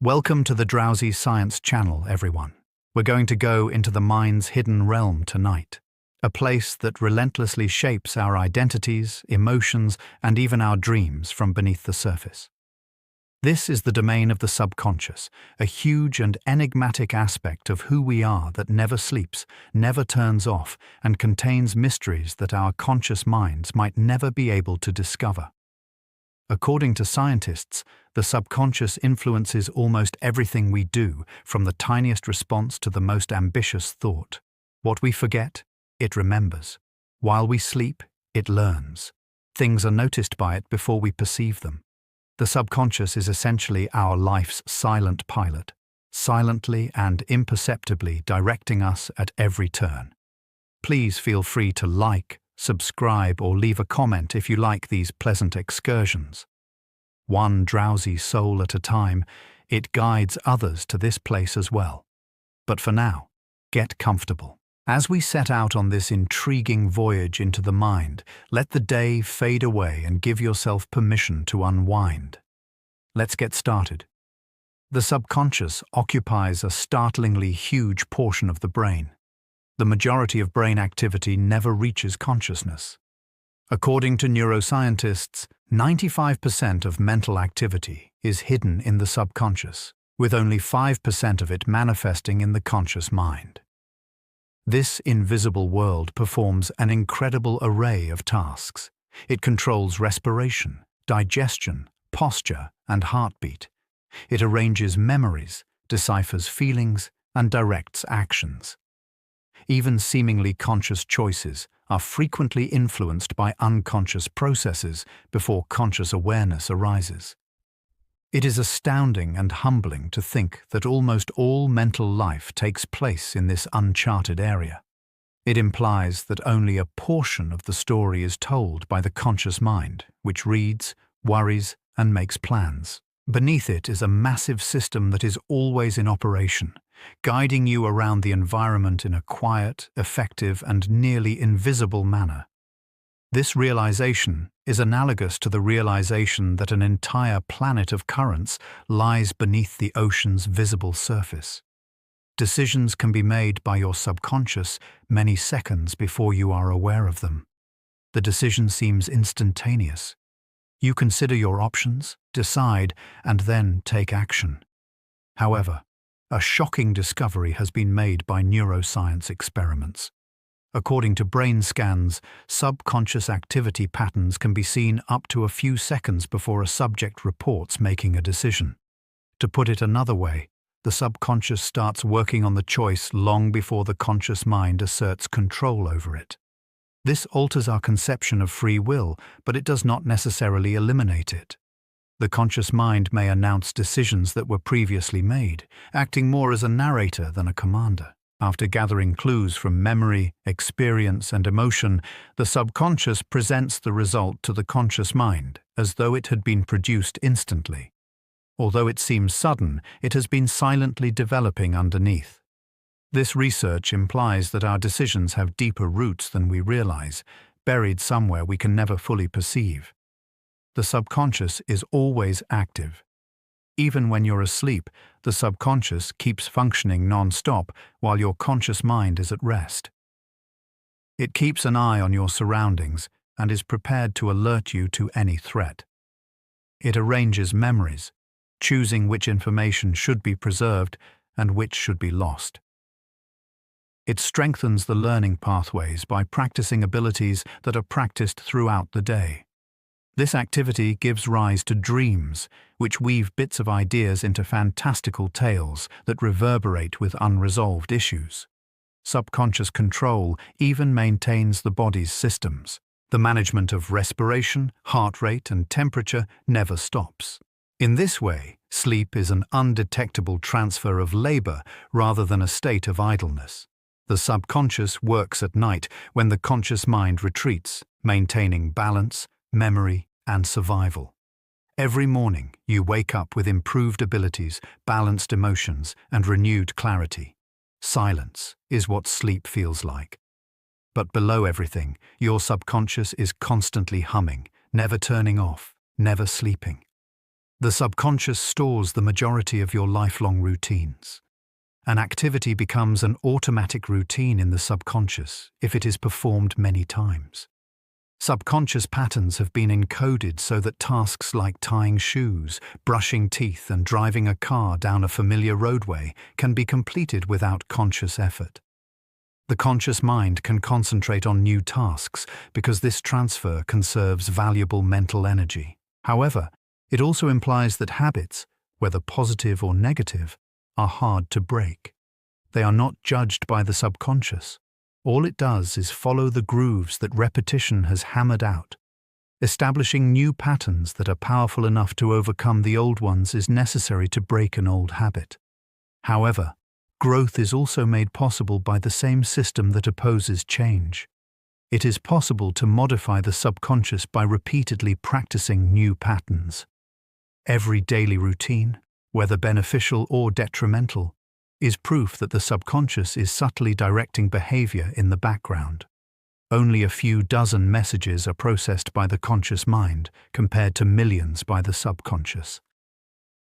Welcome to the Drowsy Science channel, everyone. We're going to go into the mind's hidden realm tonight, a place that relentlessly shapes our identities, emotions, and even our dreams from beneath the surface. This is the domain of the subconscious, a huge and enigmatic aspect of who we are that never sleeps, never turns off, and contains mysteries that our conscious minds might never be able to discover. According to scientists, the subconscious influences almost everything we do, from the tiniest response to the most ambitious thought. What we forget, it remembers. While we sleep, it learns. Things are noticed by it before we perceive them. The subconscious is essentially our life's silent pilot, silently and imperceptibly directing us at every turn. Please feel free to like, subscribe, or leave a comment if you like these pleasant excursions. One drowsy soul at a time, it guides others to this place as well. But for now, get comfortable. As we set out on this intriguing voyage into the mind, let the day fade away and give yourself permission to unwind. Let's get started. The subconscious occupies a startlingly huge portion of the brain. The majority of brain activity never reaches consciousness. According to neuroscientists, 95% of mental activity is hidden in the subconscious, with only 5% of it manifesting in the conscious mind. This invisible world performs an incredible array of tasks. It controls respiration, digestion, posture, and heartbeat. It arranges memories, deciphers feelings, and directs actions. Even seemingly conscious choices are frequently influenced by unconscious processes before conscious awareness arises. It is astounding and humbling to think that almost all mental life takes place in this uncharted area. It implies that only a portion of the story is told by the conscious mind, which reads, worries, and makes plans. Beneath it is a massive system that is always in operation, guiding you around the environment in a quiet, effective, and nearly invisible manner. This realization is analogous to the realization that an entire planet of currents lies beneath the ocean's visible surface. Decisions can be made by your subconscious many seconds before you are aware of them. The decision seems instantaneous. You consider your options, decide, and then take action. However, a shocking discovery has been made by neuroscience experiments. According to brain scans, subconscious activity patterns can be seen up to a few seconds before a subject reports making a decision. To put it another way, the subconscious starts working on the choice long before the conscious mind asserts control over it. This alters our conception of free will, but it does not necessarily eliminate it. The conscious mind may announce decisions that were previously made, acting more as a narrator than a commander. After gathering clues from memory, experience, and emotion, the subconscious presents the result to the conscious mind, as though it had been produced instantly. Although it seems sudden, it has been silently developing underneath. This research implies that our decisions have deeper roots than we realize, buried somewhere we can never fully perceive. The subconscious is always active. Even when you're asleep, the subconscious keeps functioning non-stop while your conscious mind is at rest. It keeps an eye on your surroundings and is prepared to alert you to any threat. It arranges memories, choosing which information should be preserved and which should be lost. It strengthens the learning pathways by practicing abilities that are practiced throughout the day. This activity gives rise to dreams, which weave bits of ideas into fantastical tales that reverberate with unresolved issues. Subconscious control even maintains the body's systems. The management of respiration, heart rate, and temperature never stops. In this way, sleep is an undetectable transfer of labor rather than a state of idleness. The subconscious works at night when the conscious mind retreats, maintaining balance, memory, and survival. Every morning, you wake up with improved abilities, balanced emotions, and renewed clarity. Silence is what sleep feels like. But below everything, your subconscious is constantly humming, never turning off, never sleeping. The subconscious stores the majority of your lifelong routines. An activity becomes an automatic routine in the subconscious if it is performed many times. Subconscious patterns have been encoded so that tasks like tying shoes, brushing teeth, and driving a car down a familiar roadway can be completed without conscious effort. The conscious mind can concentrate on new tasks because this transfer conserves valuable mental energy. However, it also implies that habits, whether positive or negative, are hard to break. They are not judged by the subconscious. All it does is follow the grooves that repetition has hammered out. Establishing new patterns that are powerful enough to overcome the old ones is necessary to break an old habit. However, growth is also made possible by the same system that opposes change. It is possible to modify the subconscious by repeatedly practicing new patterns. Every daily routine, whether beneficial or detrimental, is proof that the subconscious is subtly directing behavior in the background. Only a few dozen messages are processed by the conscious mind compared to millions by the subconscious.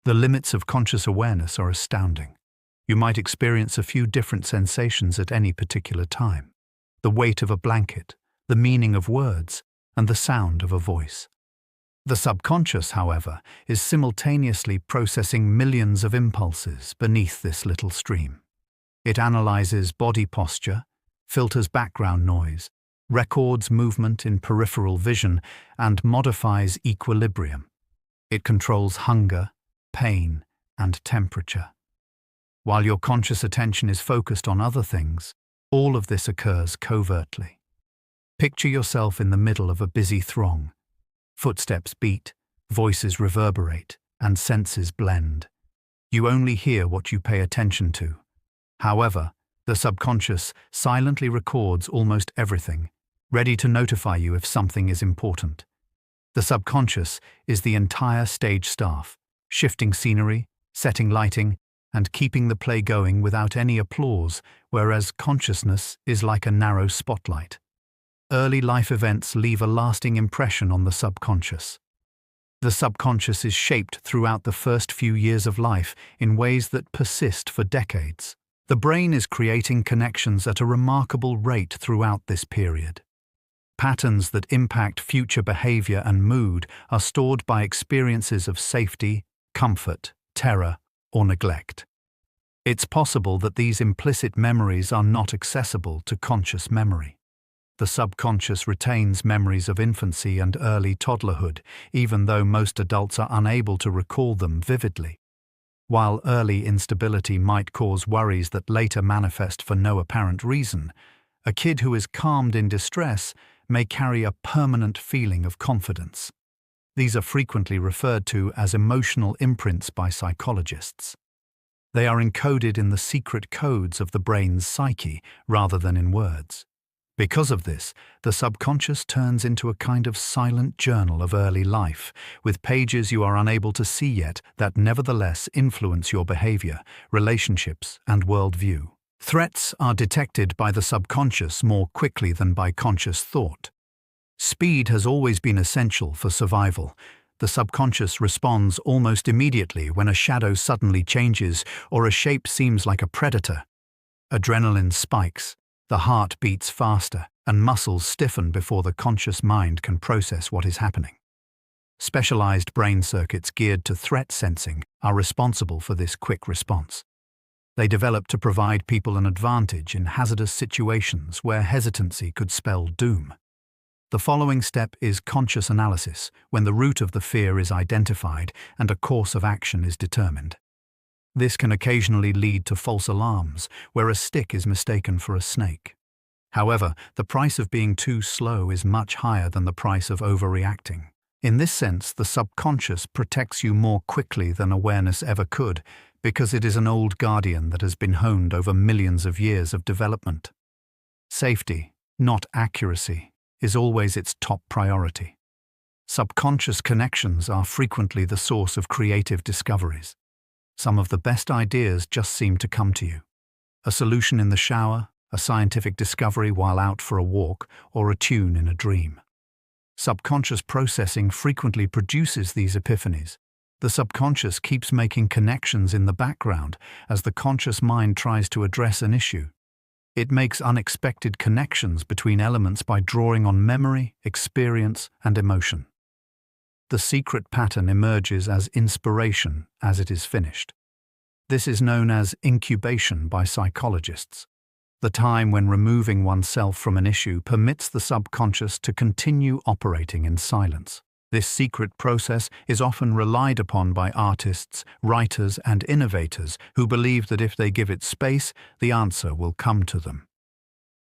The limits of conscious awareness are astounding. You might experience a few different sensations at any particular time: the weight of a blanket, the meaning of words, and the sound of a voice. The subconscious, however, is simultaneously processing millions of impulses beneath this little stream. It analyzes body posture, filters background noise, records movement in peripheral vision, and modifies equilibrium. It controls hunger, pain, and temperature. While your conscious attention is focused on other things, all of this occurs covertly. Picture yourself in the middle of a busy throng. Footsteps beat, voices reverberate, and senses blend. You only hear what you pay attention to. However, the subconscious silently records almost everything, ready to notify you if something is important. The subconscious is the entire stage staff, shifting scenery, setting lighting, and keeping the play going without any applause, whereas consciousness is like a narrow spotlight. Early life events leave a lasting impression on the subconscious. The subconscious is shaped throughout the first few years of life in ways that persist for decades. The brain is creating connections at a remarkable rate throughout this period. Patterns that impact future behavior and mood are stored by experiences of safety, comfort, terror, or neglect. It's possible that these implicit memories are not accessible to conscious memory. The subconscious retains memories of infancy and early toddlerhood, even though most adults are unable to recall them vividly. While early instability might cause worries that later manifest for no apparent reason, a kid who is calmed in distress may carry a permanent feeling of confidence. These are frequently referred to as emotional imprints by psychologists. They are encoded in the secret codes of the brain's psyche rather than in words. Because of this, the subconscious turns into a kind of silent journal of early life, with pages you are unable to see yet that nevertheless influence your behavior, relationships, and worldview. Threats are detected by the subconscious more quickly than by conscious thought. Speed has always been essential for survival. The subconscious responds almost immediately when a shadow suddenly changes or a shape seems like a predator. Adrenaline spikes. The heart beats faster, and muscles stiffen before the conscious mind can process what is happening. Specialized brain circuits geared to threat sensing are responsible for this quick response. They develop to provide people an advantage in hazardous situations where hesitancy could spell doom. The following step is conscious analysis, when the root of the fear is identified and a course of action is determined. This can occasionally lead to false alarms, where a stick is mistaken for a snake. However, the price of being too slow is much higher than the price of overreacting. In this sense, the subconscious protects you more quickly than awareness ever could, because it is an old guardian that has been honed over millions of years of development. Safety, not accuracy, is always its top priority. Subconscious connections are frequently the source of creative discoveries. Some of the best ideas just seem to come to you. A solution in the shower, a scientific discovery while out for a walk, or a tune in a dream. Subconscious processing frequently produces these epiphanies, The subconscious keeps making connections in the background as the conscious mind tries to address an issue. It makes unexpected connections between elements by drawing on memory, experience, and emotion. The secret pattern emerges as inspiration as it is finished. This is known as incubation by psychologists, the time when removing oneself from an issue permits the subconscious to continue operating in silence. This secret process is often relied upon by artists, writers, and innovators who believe that if they give it space, the answer will come to them.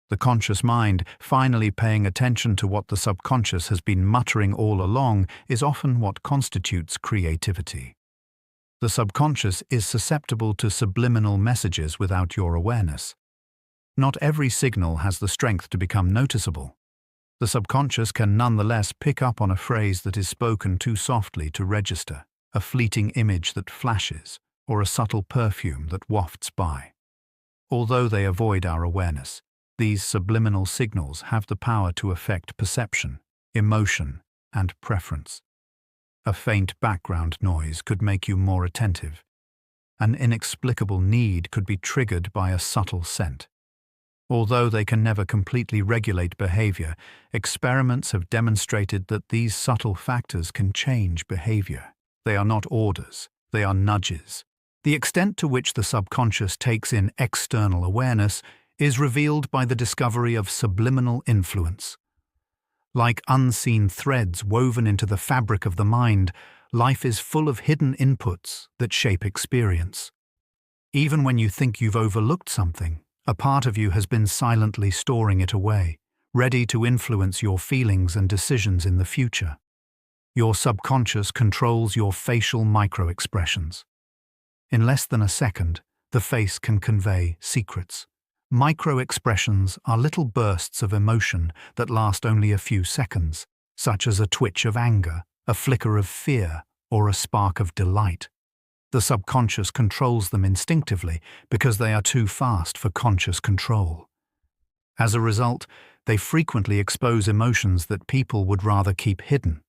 The conscious mind, finally paying attention to what the subconscious has been muttering all along, is often what constitutes creativity. The subconscious is susceptible to subliminal messages without your awareness. Not every signal has the strength to become noticeable. The subconscious can nonetheless pick up on a phrase that is spoken too softly to register, a fleeting image that flashes, or a subtle perfume that wafts by. Although they avoid our awareness, these subliminal signals have the power to affect perception, emotion, and preference. A faint background noise could make you more attentive. An inexplicable need could be triggered by a subtle scent. Although they can never completely regulate behavior, experiments have demonstrated that these subtle factors can change behavior. They are not orders, they are nudges. The extent to which the subconscious takes in external awareness is revealed by the discovery of subliminal influence. Like unseen threads woven into the fabric of the mind, life is full of hidden inputs that shape experience. Even when you think you've overlooked something, a part of you has been silently storing it away, ready to influence your feelings and decisions in the future. Your subconscious controls your facial micro-expressions. In less than a second, the face can convey secrets. Micro-expressions are little bursts of emotion that last only a few seconds, such as a twitch of anger, a flicker of fear, or a spark of delight. The subconscious controls them instinctively because they are too fast for conscious control. As a result, they frequently expose emotions that people would rather keep hidden.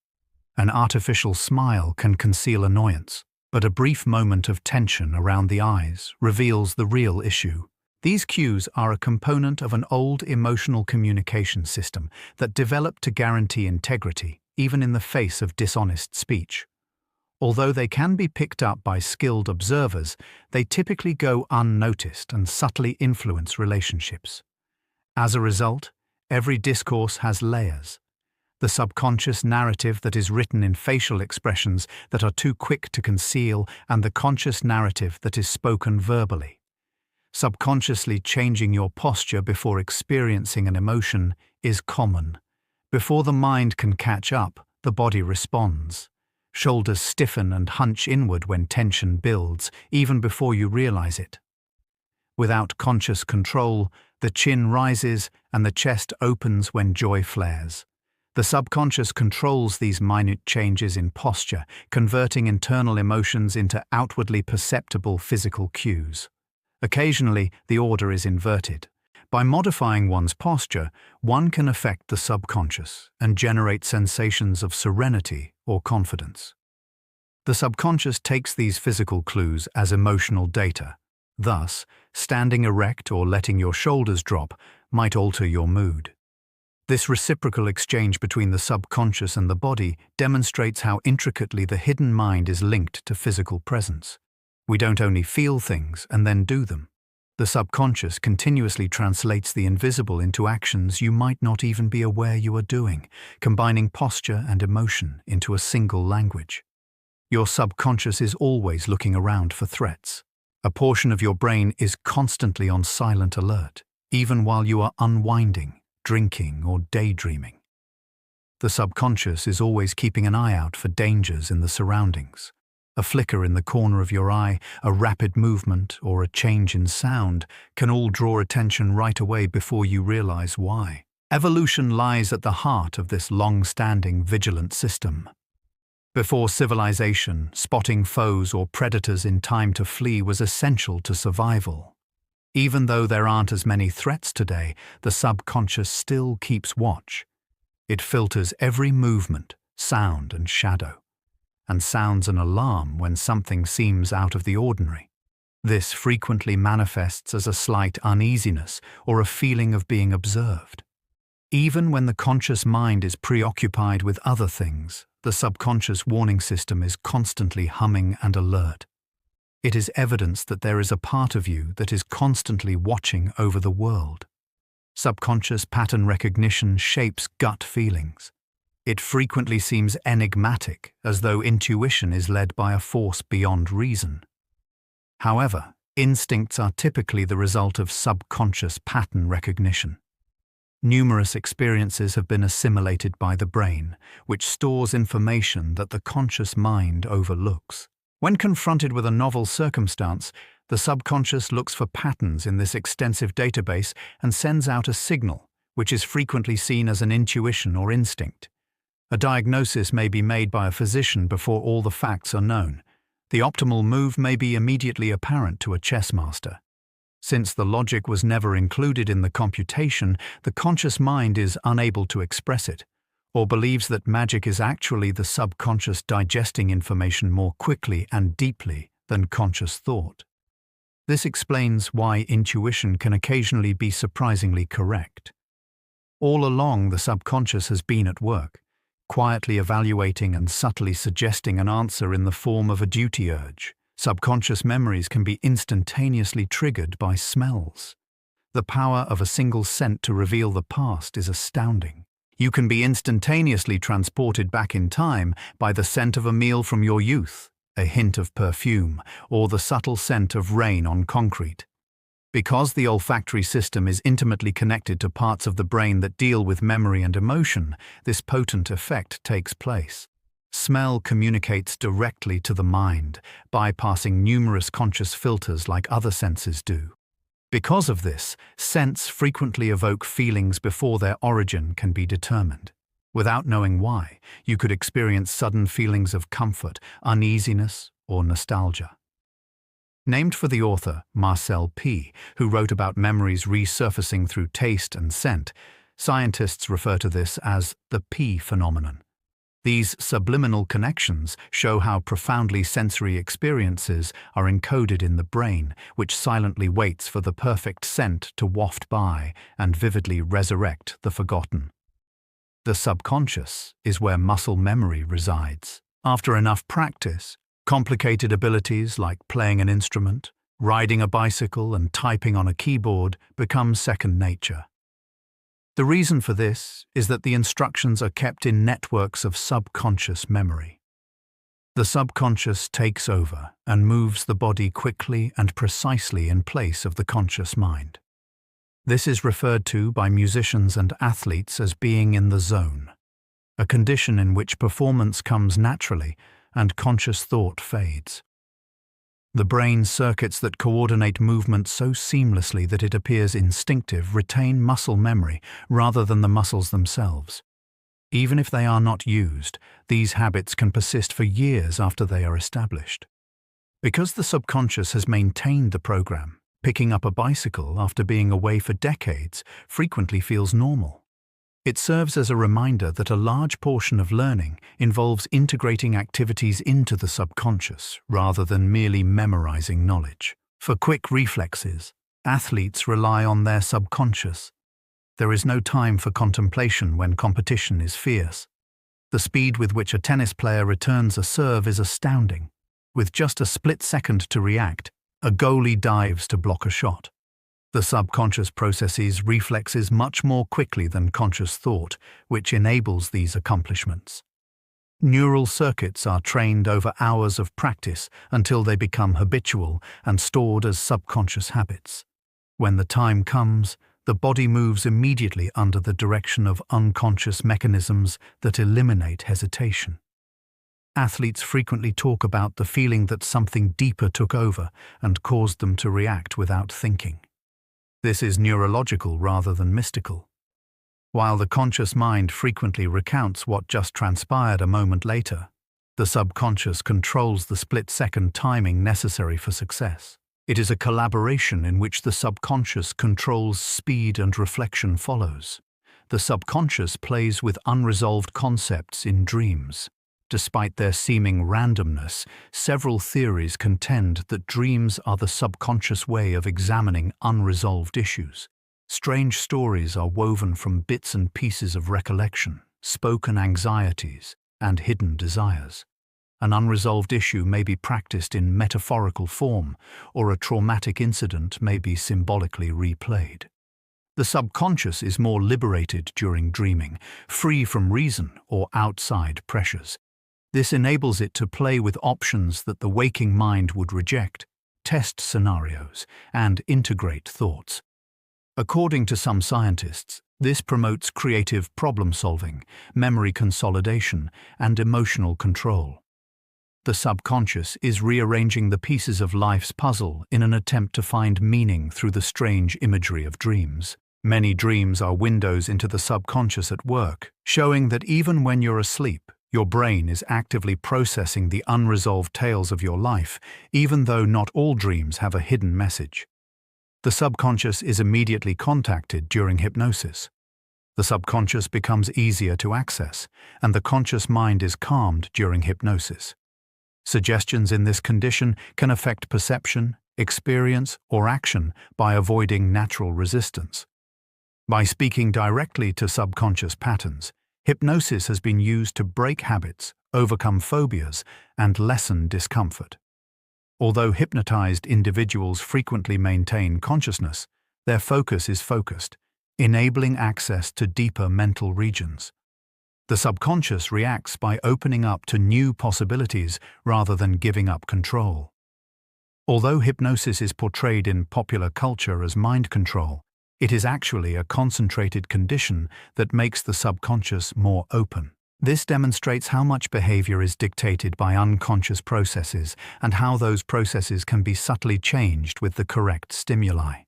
An artificial smile can conceal annoyance, but a brief moment of tension around the eyes reveals the real issue. These cues are a component of an old emotional communication system that developed to guarantee integrity, even in the face of dishonest speech. Although they can be picked up by skilled observers, they typically go unnoticed and subtly influence relationships. As a result, every discourse has layers. The subconscious narrative that is written in facial expressions that are too quick to conceal, and the conscious narrative that is spoken verbally. Subconsciously changing your posture before experiencing an emotion is common. Before the mind can catch up, the body responds. Shoulders stiffen and hunch inward when tension builds, even before you realize it. Without conscious control, the chin rises and the chest opens when joy flares. The subconscious controls these minute changes in posture, converting internal emotions into outwardly perceptible physical cues. Occasionally, the order is inverted. By modifying one's posture, one can affect the subconscious and generate sensations of serenity or confidence. The subconscious takes these physical clues as emotional data. Thus, standing erect or letting your shoulders drop might alter your mood. This reciprocal exchange between the subconscious and the body demonstrates how intricately the hidden mind is linked to physical presence. We don't only feel things and then do them. The subconscious continuously translates the invisible into actions you might not even be aware you are doing, combining posture and emotion into a single language. Your subconscious is always looking around for threats. A portion of your brain is constantly on silent alert, even while you are unwinding, drinking, or daydreaming. The subconscious is always keeping an eye out for dangers in the surroundings. A flicker in the corner of your eye, a rapid movement, or a change in sound can all draw attention right away before you realize why. Evolution lies at the heart of this long-standing vigilant system. Before civilization, spotting foes or predators in time to flee was essential to survival. Even though there aren't as many threats today, the subconscious still keeps watch. It filters every movement, sound, and shadow. and sounds an alarm when something seems out of the ordinary. This frequently manifests as a slight uneasiness or a feeling of being observed. Even when the conscious mind is preoccupied with other things, the subconscious warning system is constantly humming and alert. It is evidence that there is a part of you that is constantly watching over the world. Subconscious pattern recognition shapes gut feelings. It frequently seems enigmatic, as though intuition is led by a force beyond reason. However, instincts are typically the result of subconscious pattern recognition. Numerous experiences have been assimilated by the brain, which stores information that the conscious mind overlooks. When confronted with a novel circumstance, the subconscious looks for patterns in this extensive database and sends out a signal, which is frequently seen as an intuition or instinct. A diagnosis may be made by a physician before all the facts are known. The optimal move may be immediately apparent to a chess master. Since the logic was never included in the computation, the conscious mind is unable to express it, or believes that magic is actually the subconscious digesting information more quickly and deeply than conscious thought. This explains why intuition can occasionally be surprisingly correct. All along, the subconscious has been at work, quietly evaluating and subtly suggesting an answer in the form of a duty urge. Subconscious memories can be instantaneously triggered by smells. The power of a single scent to reveal the past is astounding. You can be instantaneously transported back in time by the scent of a meal from your youth, a hint of perfume, or the subtle scent of rain on concrete. Because the olfactory system is intimately connected to parts of the brain that deal with memory and emotion, this potent effect takes place. Smell communicates directly to the mind, bypassing numerous conscious filters like other senses do. Because of this, scents frequently evoke feelings before their origin can be determined. Without knowing why, you could experience sudden feelings of comfort, uneasiness, or nostalgia. Named for the author, Marcel P., who wrote about memories resurfacing through taste and scent, scientists refer to this as the P phenomenon. These subliminal connections show how profoundly sensory experiences are encoded in the brain, which silently waits for the perfect scent to waft by and vividly resurrect the forgotten. The subconscious is where muscle memory resides. After enough practice, complicated abilities like playing an instrument, riding a bicycle, and typing on a keyboard become second nature. The reason for this is that the instructions are kept in networks of subconscious memory. The subconscious takes over and moves the body quickly and precisely in place of the conscious mind. This is referred to by musicians and athletes as being in the zone, a condition in which performance comes naturally and conscious thought fades. The brain circuits that coordinate movement so seamlessly that it appears instinctive retain muscle memory rather than the muscles themselves. Even if they are not used, these habits can persist for years after they are established. Because the subconscious has maintained the program, picking up a bicycle after being away for decades frequently feels normal. It serves as a reminder that a large portion of learning involves integrating activities into the subconscious rather than merely memorizing knowledge. For quick reflexes, athletes rely on their subconscious. There is no time for contemplation when competition is fierce. The speed with which a tennis player returns a serve is astounding. With just a split second to react, a goalie dives to block a shot. The subconscious processes reflexes much more quickly than conscious thought, which enables these accomplishments. Neural circuits are trained over hours of practice until they become habitual and stored as subconscious habits. When the time comes, the body moves immediately under the direction of unconscious mechanisms that eliminate hesitation. Athletes frequently talk about the feeling that something deeper took over and caused them to react without thinking. This is neurological rather than mystical. While the conscious mind frequently recounts what just transpired a moment later, the subconscious controls the split-second timing necessary for success. It is a collaboration in which the subconscious controls speed and reflection follows. The subconscious plays with unresolved concepts in dreams. Despite their seeming randomness, several theories contend that dreams are the subconscious way of examining unresolved issues. Strange stories are woven from bits and pieces of recollection, spoken anxieties, and hidden desires. An unresolved issue may be practiced in metaphorical form, or a traumatic incident may be symbolically replayed. The subconscious is more liberated during dreaming, free from reason or outside pressures. This enables it to play with options that the waking mind would reject, test scenarios, and integrate thoughts. According to some scientists, this promotes creative problem-solving, memory consolidation, and emotional control. The subconscious is rearranging the pieces of life's puzzle in an attempt to find meaning through the strange imagery of dreams. Many dreams are windows into the subconscious at work, showing that even when you're asleep, your brain is actively processing the unresolved tales of your life, even though not all dreams have a hidden message. The subconscious is immediately contacted during hypnosis. The subconscious becomes easier to access, and the conscious mind is calmed during hypnosis. Suggestions in this condition can affect perception, experience, or action by avoiding natural resistance. By speaking directly to subconscious patterns, hypnosis has been used to break habits, overcome phobias, and lessen discomfort. Although hypnotized individuals frequently maintain consciousness, their focus is focused, enabling access to deeper mental regions. The subconscious reacts by opening up to new possibilities rather than giving up control. Although hypnosis is portrayed in popular culture as mind control, it is actually a concentrated condition that makes the subconscious more open. This demonstrates how much behavior is dictated by unconscious processes and how those processes can be subtly changed with the correct stimuli.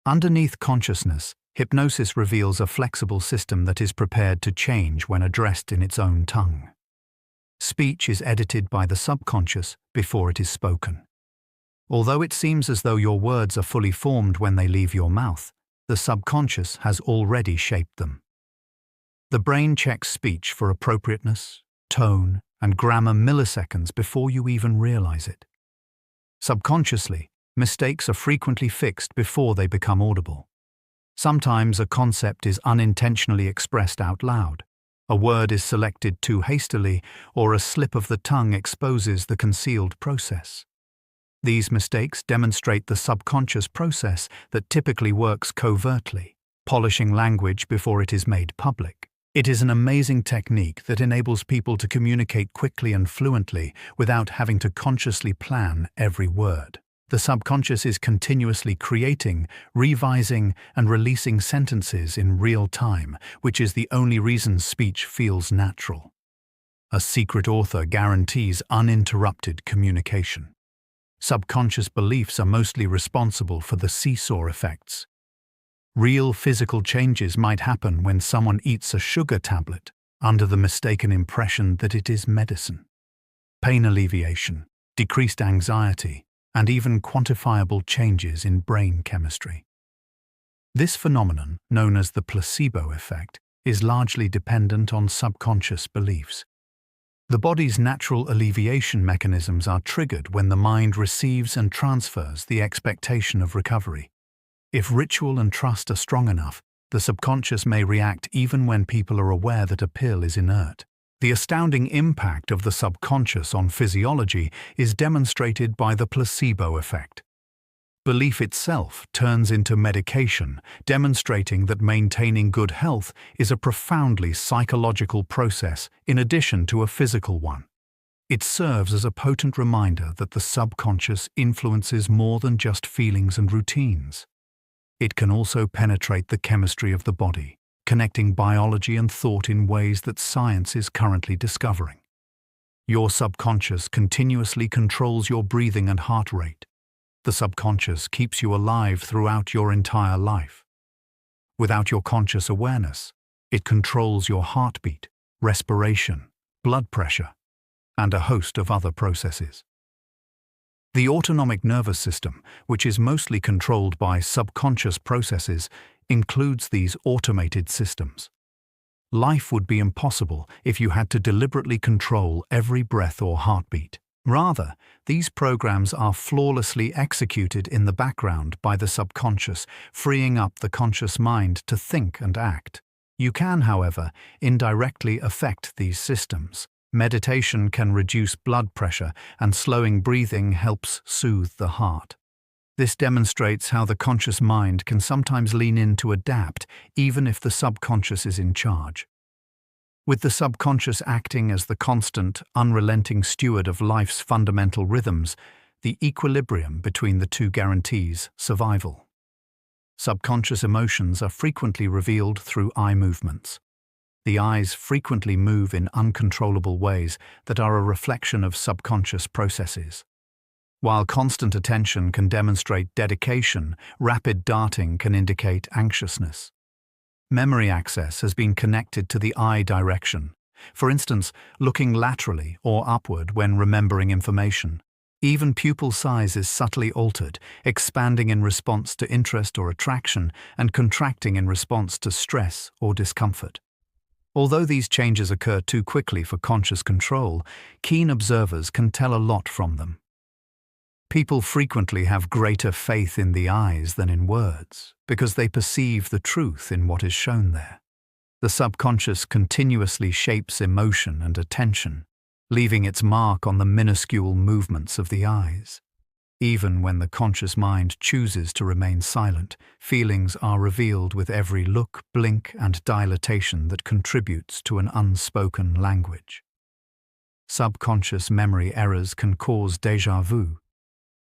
Underneath consciousness, hypnosis reveals a flexible system that is prepared to change when addressed in its own tongue. Speech is edited by the subconscious before it is spoken. Although it seems as though your words are fully formed when they leave your mouth, the subconscious has already shaped them. The brain checks speech for appropriateness, tone, and grammar milliseconds before you even realize it. Subconsciously, mistakes are frequently fixed before they become audible. Sometimes a concept is unintentionally expressed out loud, a word is selected too hastily, or a slip of the tongue exposes the concealed process. These mistakes demonstrate the subconscious process that typically works covertly, polishing language before it is made public. It is an amazing technique that enables people to communicate quickly and fluently without having to consciously plan every word. The subconscious is continuously creating, revising, and releasing sentences in real time, which is the only reason speech feels natural. A secret author guarantees uninterrupted communication. Subconscious beliefs are mostly responsible for the seesaw effects. Real physical changes might happen when someone eats a sugar tablet under the mistaken impression that it is medicine. Pain alleviation, decreased anxiety, and even quantifiable changes in brain chemistry. This phenomenon, known as the placebo effect, is largely dependent on subconscious beliefs. The body's natural alleviation mechanisms are triggered when the mind receives and transfers the expectation of recovery. If ritual and trust are strong enough, the subconscious may react even when people are aware that a pill is inert. The astounding impact of the subconscious on physiology is demonstrated by the placebo effect. Belief itself turns into medication, demonstrating that maintaining good health is a profoundly psychological process in addition to a physical one. It serves as a potent reminder that the subconscious influences more than just feelings and routines. It can also penetrate the chemistry of the body, connecting biology and thought in ways that science is currently discovering. Your subconscious continuously controls your breathing and heart rate. The subconscious keeps you alive throughout your entire life. Without your conscious awareness, it controls your heartbeat, respiration, blood pressure, and a host of other processes. The autonomic nervous system, which is mostly controlled by subconscious processes, includes these automated systems. Life would be impossible if you had to deliberately control every breath or heartbeat. Rather, these programs are flawlessly executed in the background by the subconscious, freeing up the conscious mind to think and act. You can, however, indirectly affect these systems. Meditation can reduce blood pressure, and slowing breathing helps soothe the heart. This demonstrates how the conscious mind can sometimes lean in to adapt, even if the subconscious is in charge. With the subconscious acting as the constant, unrelenting steward of life's fundamental rhythms, the equilibrium between the two guarantees survival. Subconscious emotions are frequently revealed through eye movements. The eyes frequently move in uncontrollable ways that are a reflection of subconscious processes. While constant attention can demonstrate dedication, rapid darting can indicate anxiousness. Memory access has been connected to the eye direction, for instance, looking laterally or upward when remembering information. Even pupil size is subtly altered, expanding in response to interest or attraction and contracting in response to stress or discomfort. Although these changes occur too quickly for conscious control, keen observers can tell a lot from them. People frequently have greater faith in the eyes than in words, because they perceive the truth in what is shown there. The subconscious continuously shapes emotion and attention, leaving its mark on the minuscule movements of the eyes. Even when the conscious mind chooses to remain silent, feelings are revealed with every look, blink, and dilatation that contributes to an unspoken language. Subconscious memory errors can cause déjà vu.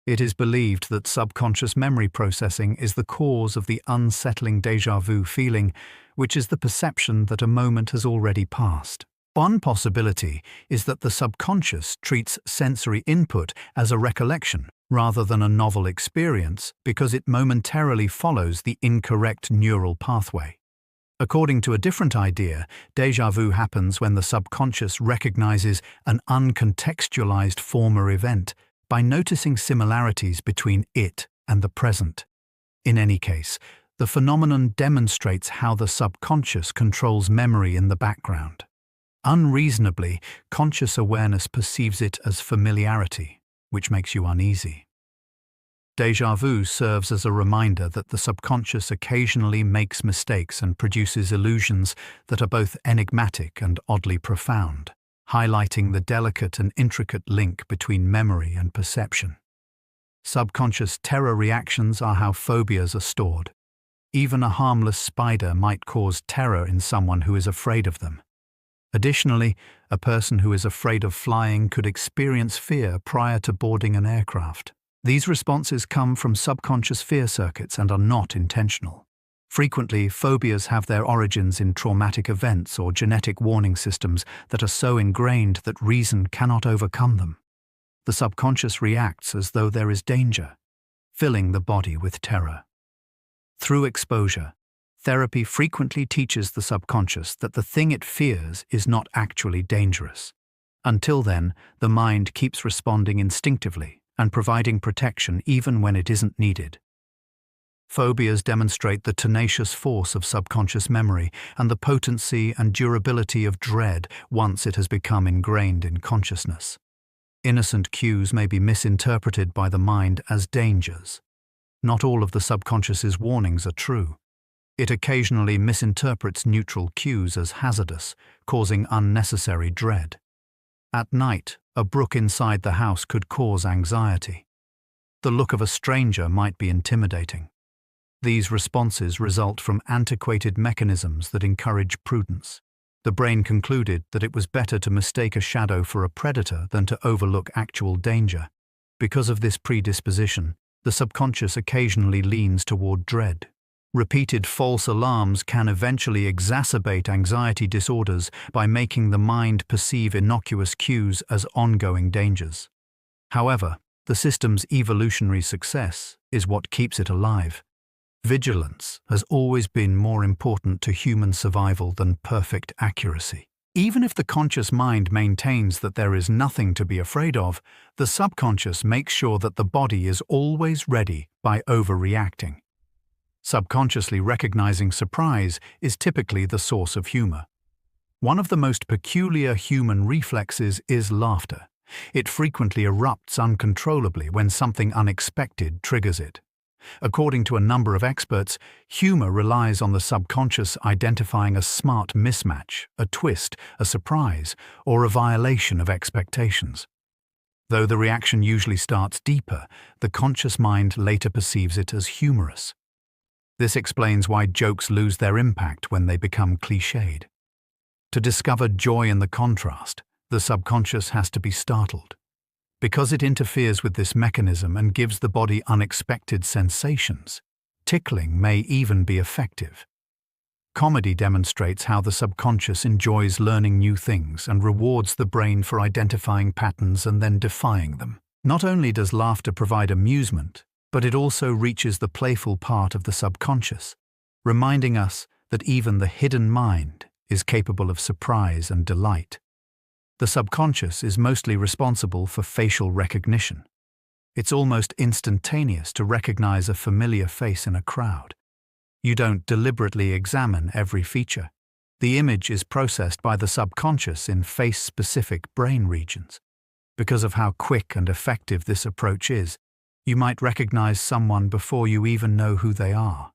It is believed that subconscious memory processing is the cause of the unsettling déjà vu feeling, which is the perception that a moment has already passed. One possibility is that the subconscious treats sensory input as a recollection rather than a novel experience because it momentarily follows the incorrect neural pathway. According to a different idea, déjà vu happens when the subconscious recognizes an uncontextualized former event by noticing similarities between it and the present. In any case, the phenomenon demonstrates how the subconscious controls memory in the background. Unreasonably, conscious awareness perceives it as familiarity, which makes you uneasy. Déjà vu serves as a reminder that the subconscious occasionally makes mistakes and produces illusions that are both enigmatic and oddly profound, highlighting the delicate and intricate link between memory and perception. Subconscious terror reactions are how phobias are stored. Even a harmless spider might cause terror in someone who is afraid of them. Additionally, a person who is afraid of flying could experience fear prior to boarding an aircraft. These responses come from subconscious fear circuits and are not intentional. Frequently, phobias have their origins in traumatic events or genetic warning systems that are so ingrained that reason cannot overcome them. The subconscious reacts as though there is danger, filling the body with terror. Through exposure, therapy frequently teaches the subconscious that the thing it fears is not actually dangerous. Until then, the mind keeps responding instinctively and providing protection even when it isn't needed. Phobias demonstrate the tenacious force of subconscious memory and the potency and durability of dread once it has become ingrained in consciousness. Innocent cues may be misinterpreted by the mind as dangers. Not all of the subconscious's warnings are true. It occasionally misinterprets neutral cues as hazardous, causing unnecessary dread. At night, a brook inside the house could cause anxiety. The look of a stranger might be intimidating. These responses result from antiquated mechanisms that encourage prudence. The brain concluded that it was better to mistake a shadow for a predator than to overlook actual danger. Because of this predisposition, the subconscious occasionally leans toward dread. Repeated false alarms can eventually exacerbate anxiety disorders by making the mind perceive innocuous cues as ongoing dangers. However, the system's evolutionary success is what keeps it alive. Vigilance has always been more important to human survival than perfect accuracy. Even if the conscious mind maintains that there is nothing to be afraid of, the subconscious makes sure that the body is always ready by overreacting. Subconsciously recognizing surprise is typically the source of humor. One of the most peculiar human reflexes is laughter. It frequently erupts uncontrollably when something unexpected triggers it. According to a number of experts, humor relies on the subconscious identifying a smart mismatch, a twist, a surprise, or a violation of expectations. Though the reaction usually starts deeper, the conscious mind later perceives it as humorous. This explains why jokes lose their impact when they become cliched. To discover joy in the contrast, the subconscious has to be startled. Because it interferes with this mechanism and gives the body unexpected sensations, tickling may even be effective. Comedy demonstrates how the subconscious enjoys learning new things and rewards the brain for identifying patterns and then defying them. Not only does laughter provide amusement, but it also reaches the playful part of the subconscious, reminding us that even the hidden mind is capable of surprise and delight. The subconscious is mostly responsible for facial recognition. It's almost instantaneous to recognize a familiar face in a crowd. You don't deliberately examine every feature. The image is processed by the subconscious in face-specific brain regions. Because of how quick and effective this approach is, you might recognize someone before you even know who they are.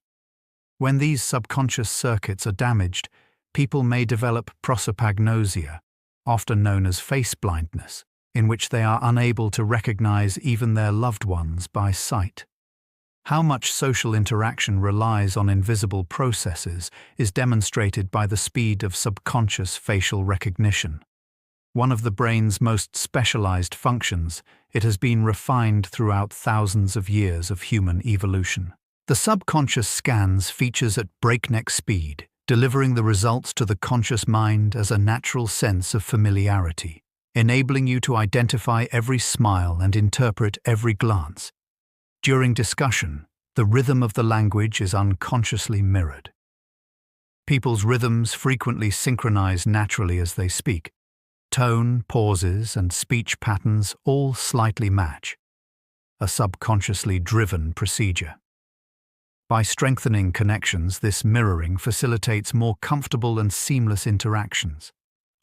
When these subconscious circuits are damaged, people may develop prosopagnosia, often known as face blindness, in which they are unable to recognize even their loved ones by sight. How much social interaction relies on invisible processes is demonstrated by the speed of subconscious facial recognition. One of the brain's most specialized functions, it has been refined throughout thousands of years of human evolution. The subconscious scans features at breakneck speed, delivering the results to the conscious mind as a natural sense of familiarity, enabling you to identify every smile and interpret every glance. During discussion, the rhythm of the language is unconsciously mirrored. People's rhythms frequently synchronize naturally as they speak. Tone, pauses, and speech patterns all slightly match. A subconsciously driven procedure. By strengthening connections, this mirroring facilitates more comfortable and seamless interactions.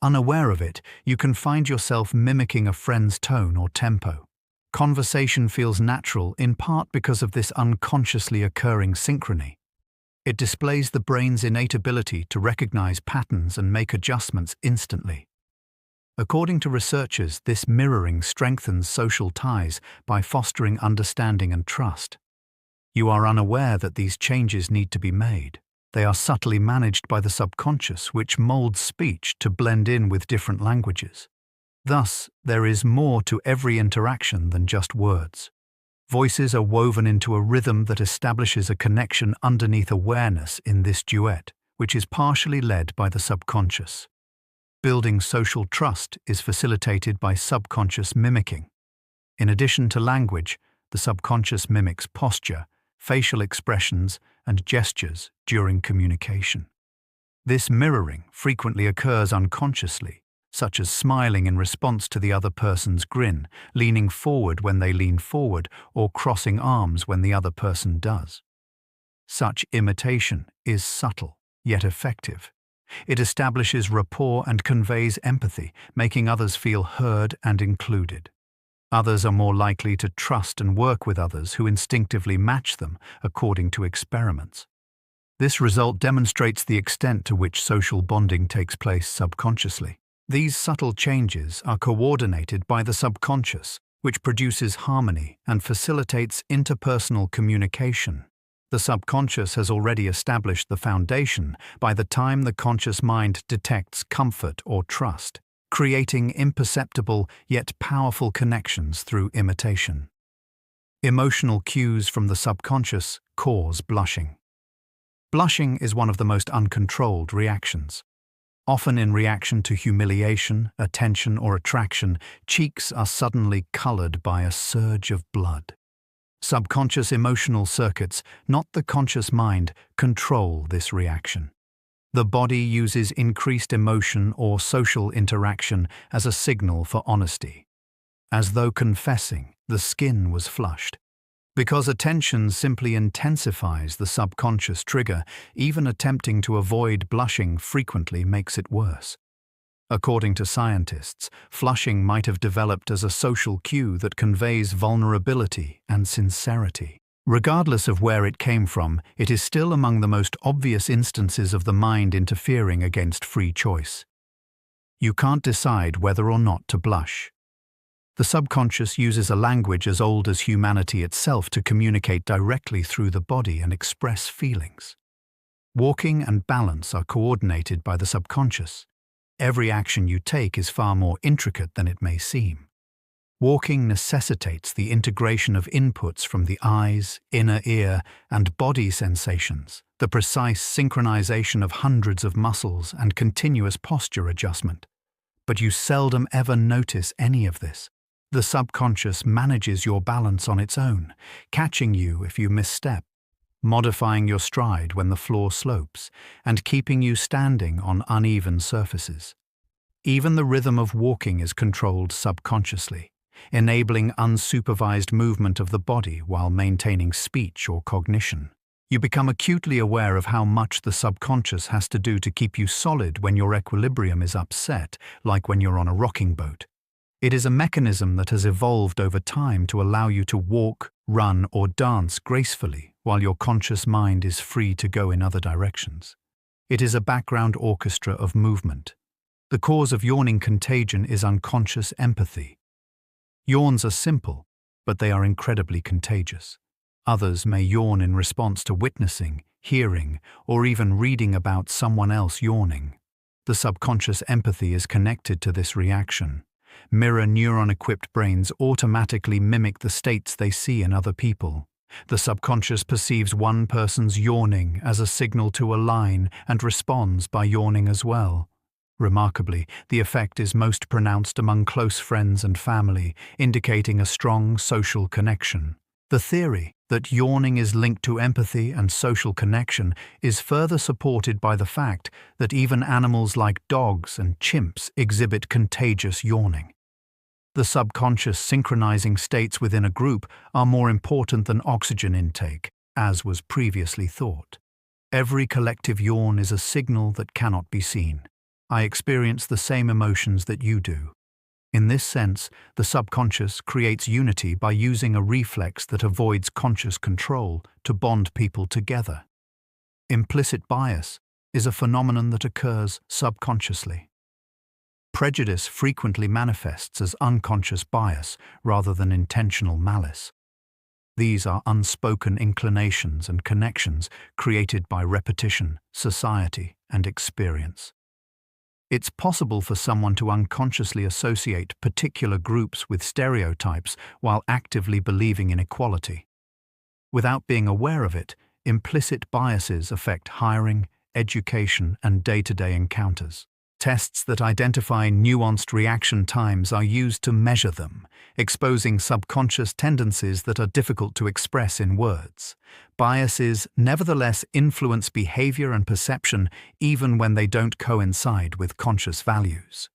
Unaware of it, you can find yourself mimicking a friend's tone or tempo. Conversation feels natural in part because of this unconsciously occurring synchrony. It displays the brain's innate ability to recognize patterns and make adjustments instantly. According to researchers, this mirroring strengthens social ties by fostering understanding and trust. You are unaware that these changes need to be made. They are subtly managed by the subconscious, which molds speech to blend in with different languages. Thus, there is more to every interaction than just words. Voices are woven into a rhythm that establishes a connection underneath awareness in this duet, which is partially led by the subconscious. Building social trust is facilitated by subconscious mimicking. In addition to language, the subconscious mimics posture, facial expressions, and gestures during communication. This mirroring frequently occurs unconsciously, such as smiling in response to the other person's grin, leaning forward when they lean forward, or crossing arms when the other person does. Such imitation is subtle, yet effective. It establishes rapport and conveys empathy, making others feel heard and included. Others are more likely to trust and work with others who instinctively match them, according to experiments. This result demonstrates the extent to which social bonding takes place subconsciously. These subtle changes are coordinated by the subconscious, which produces harmony and facilitates interpersonal communication. The subconscious has already established the foundation by the time the conscious mind detects comfort or trust, creating imperceptible yet powerful connections through imitation. Emotional cues from the subconscious cause blushing. Blushing is one of the most uncontrolled reactions. Often in reaction to humiliation, attention, or attraction, cheeks are suddenly colored by a surge of blood. Subconscious emotional circuits, not the conscious mind, control this reaction. The body uses increased emotion or social interaction as a signal for honesty. As though confessing, the skin was flushed. Because attention simply intensifies the subconscious trigger, even attempting to avoid blushing frequently makes it worse. According to scientists, flushing might have developed as a social cue that conveys vulnerability and sincerity. Regardless of where it came from, it is still among the most obvious instances of the mind interfering against free choice. You can't decide whether or not to blush. The subconscious uses a language as old as humanity itself to communicate directly through the body and express feelings. Walking and balance are coordinated by the subconscious. Every action you take is far more intricate than it may seem. Walking necessitates the integration of inputs from the eyes, inner ear, and body sensations, the precise synchronization of hundreds of muscles and continuous posture adjustment. But you seldom ever notice any of this. The subconscious manages your balance on its own, catching you if you misstep, modifying your stride when the floor slopes, and keeping you standing on uneven surfaces. Even the rhythm of walking is controlled subconsciously, enabling unsupervised movement of the body while maintaining speech or cognition. You become acutely aware of how much the subconscious has to do to keep you solid when your equilibrium is upset, like when you're on a rocking boat. It is a mechanism that has evolved over time to allow you to walk, run, or dance gracefully while your conscious mind is free to go in other directions. It is a background orchestra of movement. The cause of yawning contagion is unconscious empathy. Yawns are simple, but they are incredibly contagious. Others may yawn in response to witnessing, hearing, or even reading about someone else yawning. The subconscious empathy is connected to this reaction. Mirror neuron-equipped brains automatically mimic the states they see in other people. The subconscious perceives one person's yawning as a signal to align and responds by yawning as well. Remarkably, the effect is most pronounced among close friends and family, indicating a strong social connection. The theory that yawning is linked to empathy and social connection is further supported by the fact that even animals like dogs and chimps exhibit contagious yawning. The subconscious synchronizing states within a group are more important than oxygen intake, as was previously thought. Every collective yawn is a signal that cannot be seen. I experience the same emotions that you do. In this sense, the subconscious creates unity by using a reflex that avoids conscious control to bond people together. Implicit bias is a phenomenon that occurs subconsciously. Prejudice frequently manifests as unconscious bias rather than intentional malice. These are unspoken inclinations and connections created by repetition, society, and experience. It's possible for someone to unconsciously associate particular groups with stereotypes while actively believing in equality. Without being aware of it, implicit biases affect hiring, education, and day-to-day encounters. Tests that identify nuanced reaction times are used to measure them, exposing subconscious tendencies that are difficult to express in words. Biases nevertheless influence behavior and perception even when they don't coincide with conscious values.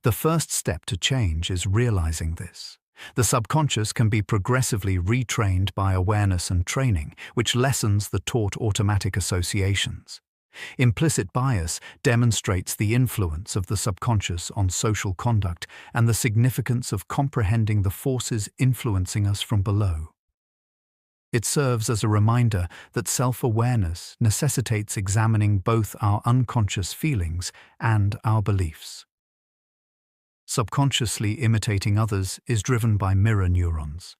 The first step to change is realizing this. The subconscious can be progressively retrained by awareness and training, which lessens the taught automatic associations. Implicit bias demonstrates the influence of the subconscious on social conduct and the significance of comprehending the forces influencing us from below. It serves as a reminder that self-awareness necessitates examining both our unconscious feelings and our beliefs. Subconsciously imitating others is driven by mirror neurons.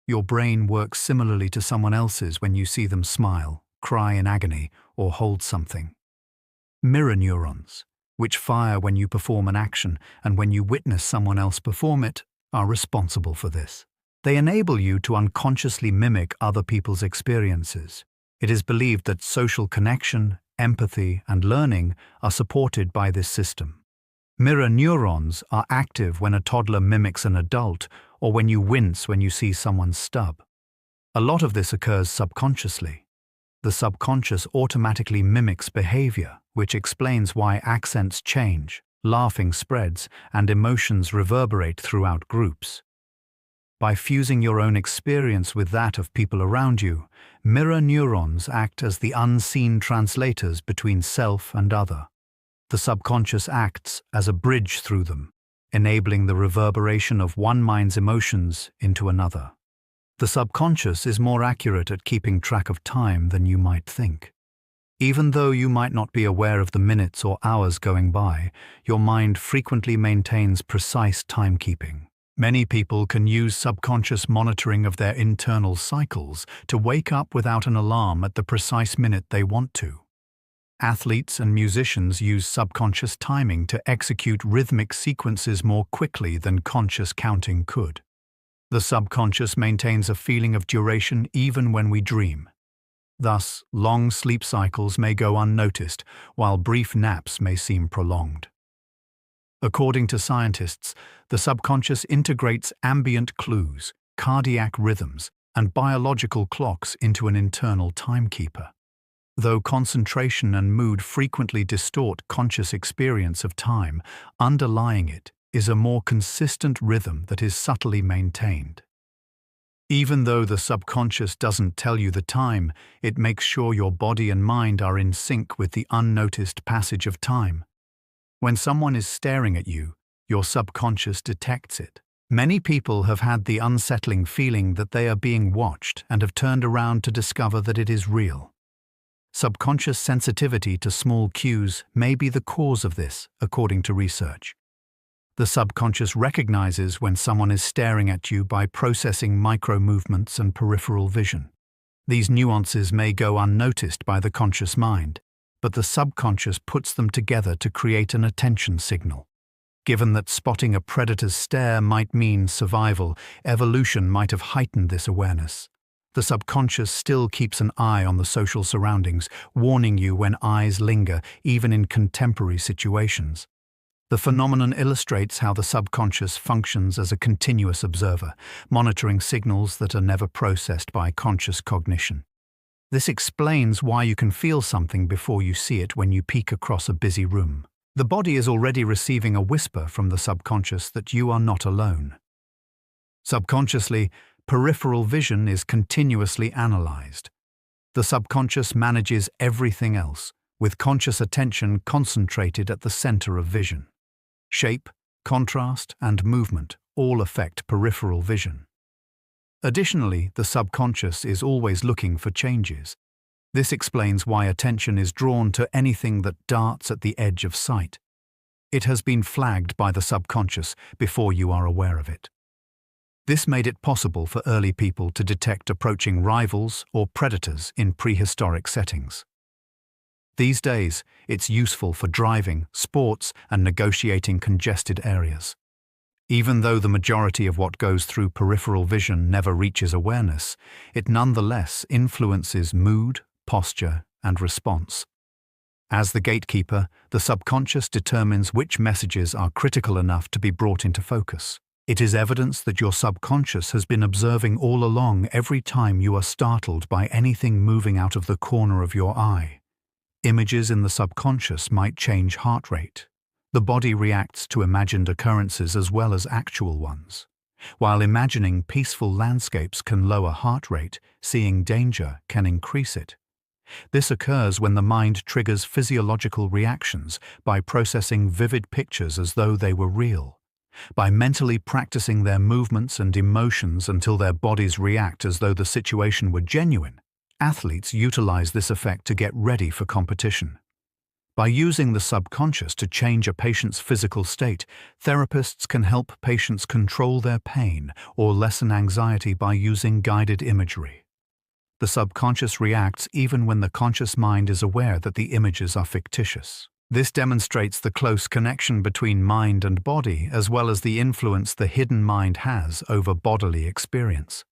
Your brain works similarly to someone else's when you see them smile, cry in agony, or hold something. Mirror neurons, which fire when you perform an action and when you witness someone else perform it, are responsible for this. They enable you to unconsciously mimic other people's experiences. It is believed that social connection, empathy, and learning are supported by this system. Mirror neurons are active when a toddler mimics an adult or when you wince when you see someone's stub. A lot of this occurs subconsciously. The subconscious automatically mimics behavior, which explains why accents change, laughing spreads, and emotions reverberate throughout groups. By fusing your own experience with that of people around you, mirror neurons act as the unseen translators between self and other. The subconscious acts as a bridge through them, enabling the reverberation of one mind's emotions into another. The subconscious is more accurate at keeping track of time than you might think. Even though you might not be aware of the minutes or hours going by, your mind frequently maintains precise timekeeping. Many people can use subconscious monitoring of their internal cycles to wake up without an alarm at the precise minute they want to. Athletes and musicians use subconscious timing to execute rhythmic sequences more quickly than conscious counting could. The subconscious maintains a feeling of duration even when we dream. Thus, long sleep cycles may go unnoticed, while brief naps may seem prolonged. According to scientists, the subconscious integrates ambient clues, cardiac rhythms, and biological clocks into an internal timekeeper. Though concentration and mood frequently distort conscious experience of time, underlying it is a more consistent rhythm that is subtly maintained. Even though the subconscious doesn't tell you the time, it makes sure your body and mind are in sync with the unnoticed passage of time. When someone is staring at you, your subconscious detects it. Many people have had the unsettling feeling that they are being watched and have turned around to discover that it is real. Subconscious sensitivity to small cues may be the cause of this, according to research. The subconscious recognizes when someone is staring at you by processing micro-movements and peripheral vision. These nuances may go unnoticed by the conscious mind, but the subconscious puts them together to create an attention signal. Given that spotting a predator's stare might mean survival, evolution might have heightened this awareness. The subconscious still keeps an eye on the social surroundings, warning you when eyes linger, even in contemporary situations. The phenomenon illustrates how the subconscious functions as a continuous observer, monitoring signals that are never processed by conscious cognition. This explains why you can feel something before you see it when you peek across a busy room. The body is already receiving a whisper from the subconscious that you are not alone. Subconsciously, peripheral vision is continuously analyzed. The subconscious manages everything else, with conscious attention concentrated at the center of vision. Shape, contrast, and movement all affect peripheral vision. Additionally, the subconscious is always looking for changes. This explains why attention is drawn to anything that darts at the edge of sight. It has been flagged by the subconscious before you are aware of it. This made it possible for early people to detect approaching rivals or predators in prehistoric settings. These days, it's useful for driving, sports, and negotiating congested areas. Even though the majority of what goes through peripheral vision never reaches awareness, it nonetheless influences mood, posture, and response. As the gatekeeper, the subconscious determines which messages are critical enough to be brought into focus. It is evidence that your subconscious has been observing all along every time you are startled by anything moving out of the corner of your eye. Images in the subconscious might change heart rate. The body reacts to imagined occurrences as well as actual ones. While imagining peaceful landscapes can lower heart rate, seeing danger can increase it. This occurs when the mind triggers physiological reactions by processing vivid pictures as though they were real. By mentally practicing their movements and emotions until their bodies react as though the situation were genuine, athletes utilize this effect to get ready for competition. By using the subconscious to change a patient's physical state, therapists can help patients control their pain or lessen anxiety by using guided imagery. The subconscious reacts even when the conscious mind is aware that the images are fictitious. This demonstrates the close connection between mind and body, as well as the influence the hidden mind has over bodily experience.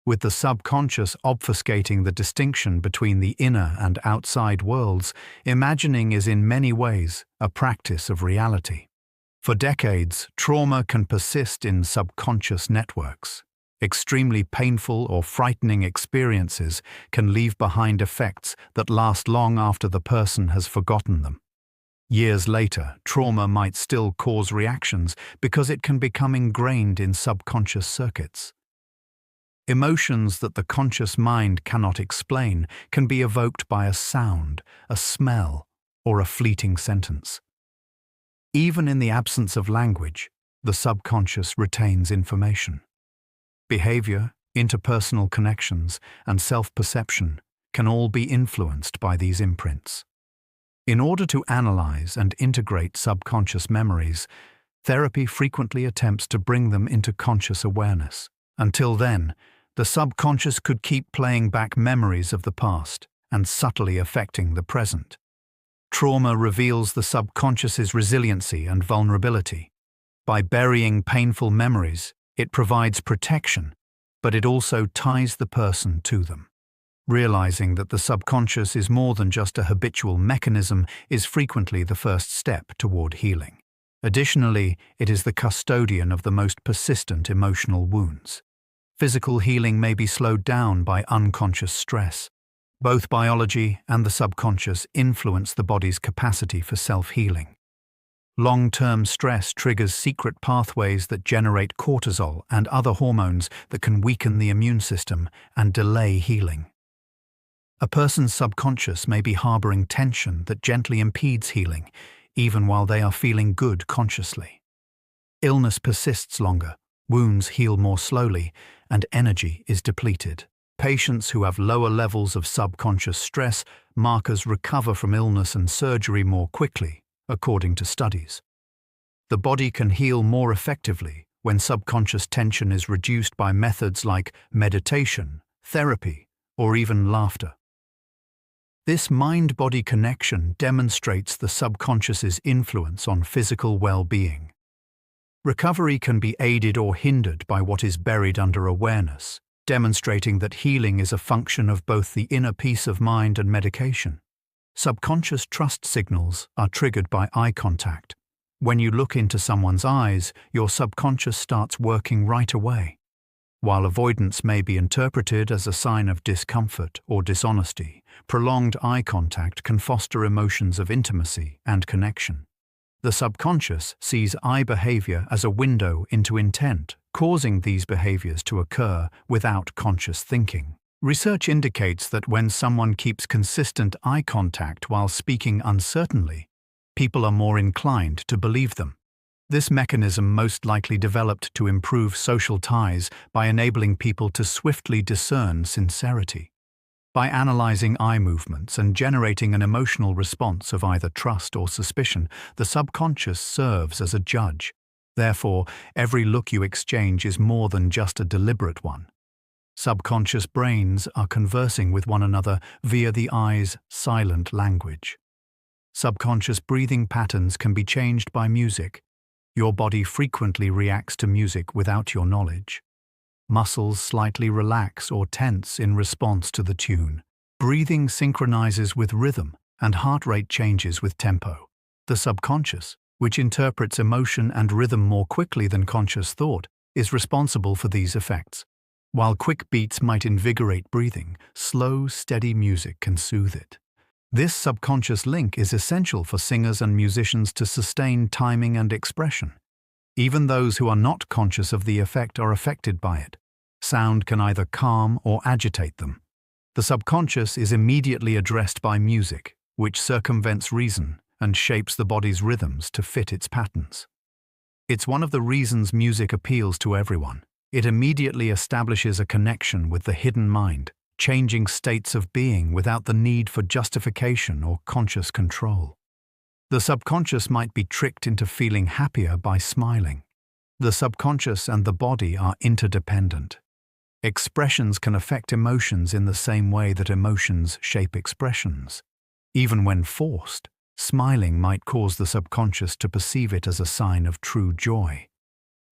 With the subconscious obfuscating the distinction between the inner and outside worlds, imagining is in many ways a practice of reality. For decades, trauma can persist in subconscious networks. Extremely painful or frightening experiences can leave behind effects that last long after the person has forgotten them. Years later, trauma might still cause reactions because it can become ingrained in subconscious circuits. Emotions that the conscious mind cannot explain can be evoked by a sound, a smell, or a fleeting sentence. Even in the absence of language, the subconscious retains information. Behavior, interpersonal connections, and self-perception can all be influenced by these imprints. In order to analyze and integrate subconscious memories, therapy frequently attempts to bring them into conscious awareness. Until then, the subconscious could keep playing back memories of the past and subtly affecting the present. Trauma reveals the subconscious's resiliency and vulnerability. By burying painful memories, it provides protection, but it also ties the person to them. Realizing that the subconscious is more than just a habitual mechanism is frequently the first step toward healing. Additionally, it is the custodian of the most persistent emotional wounds. Physical healing may be slowed down by unconscious stress. Both biology and the subconscious influence the body's capacity for self-healing. Long-term stress triggers secret pathways that generate cortisol and other hormones that can weaken the immune system and delay healing. A person's subconscious may be harboring tension that gently impedes healing, even while they are feeling good consciously. Illness persists longer, wounds heal more slowly, and energy is depleted. Patients who have lower levels of subconscious stress markers recover from illness and surgery more quickly, according to studies. The body can heal more effectively when subconscious tension is reduced by methods like meditation, therapy, or even laughter. This mind-body connection demonstrates the subconscious's influence on physical well-being. Recovery can be aided or hindered by what is buried under awareness, demonstrating that healing is a function of both the inner peace of mind and medication. Subconscious trust signals are triggered by eye contact. When you look into someone's eyes, your subconscious starts working right away. While avoidance may be interpreted as a sign of discomfort or dishonesty, prolonged eye contact can foster emotions of intimacy and connection. The subconscious sees eye behavior as a window into intent, causing these behaviors to occur without conscious thinking. Research indicates that when someone keeps consistent eye contact while speaking uncertainly, people are more inclined to believe them. This mechanism most likely developed to improve social ties by enabling people to swiftly discern sincerity. By analyzing eye movements and generating an emotional response of either trust or suspicion, the subconscious serves as a judge. Therefore, every look you exchange is more than just a deliberate one. Subconscious brains are conversing with one another via the eye's silent language. Subconscious breathing patterns can be changed by music. Your body frequently reacts to music without your knowledge. Muscles slightly relax or tense in response to the tune. Breathing synchronizes with rhythm, and heart rate changes with tempo. The subconscious, which interprets emotion and rhythm more quickly than conscious thought, is responsible for these effects. While quick beats might invigorate breathing, slow, steady music can soothe it. This subconscious link is essential for singers and musicians to sustain timing and expression. Even those who are not conscious of the effect are affected by it. Sound can either calm or agitate them. The subconscious is immediately addressed by music, which circumvents reason and shapes the body's rhythms to fit its patterns. It's one of the reasons music appeals to everyone. It immediately establishes a connection with the hidden mind, changing states of being without the need for justification or conscious control. The subconscious might be tricked into feeling happier by smiling. The subconscious and the body are interdependent. Expressions can affect emotions in the same way that emotions shape expressions. Even when forced, smiling might cause the subconscious to perceive it as a sign of true joy.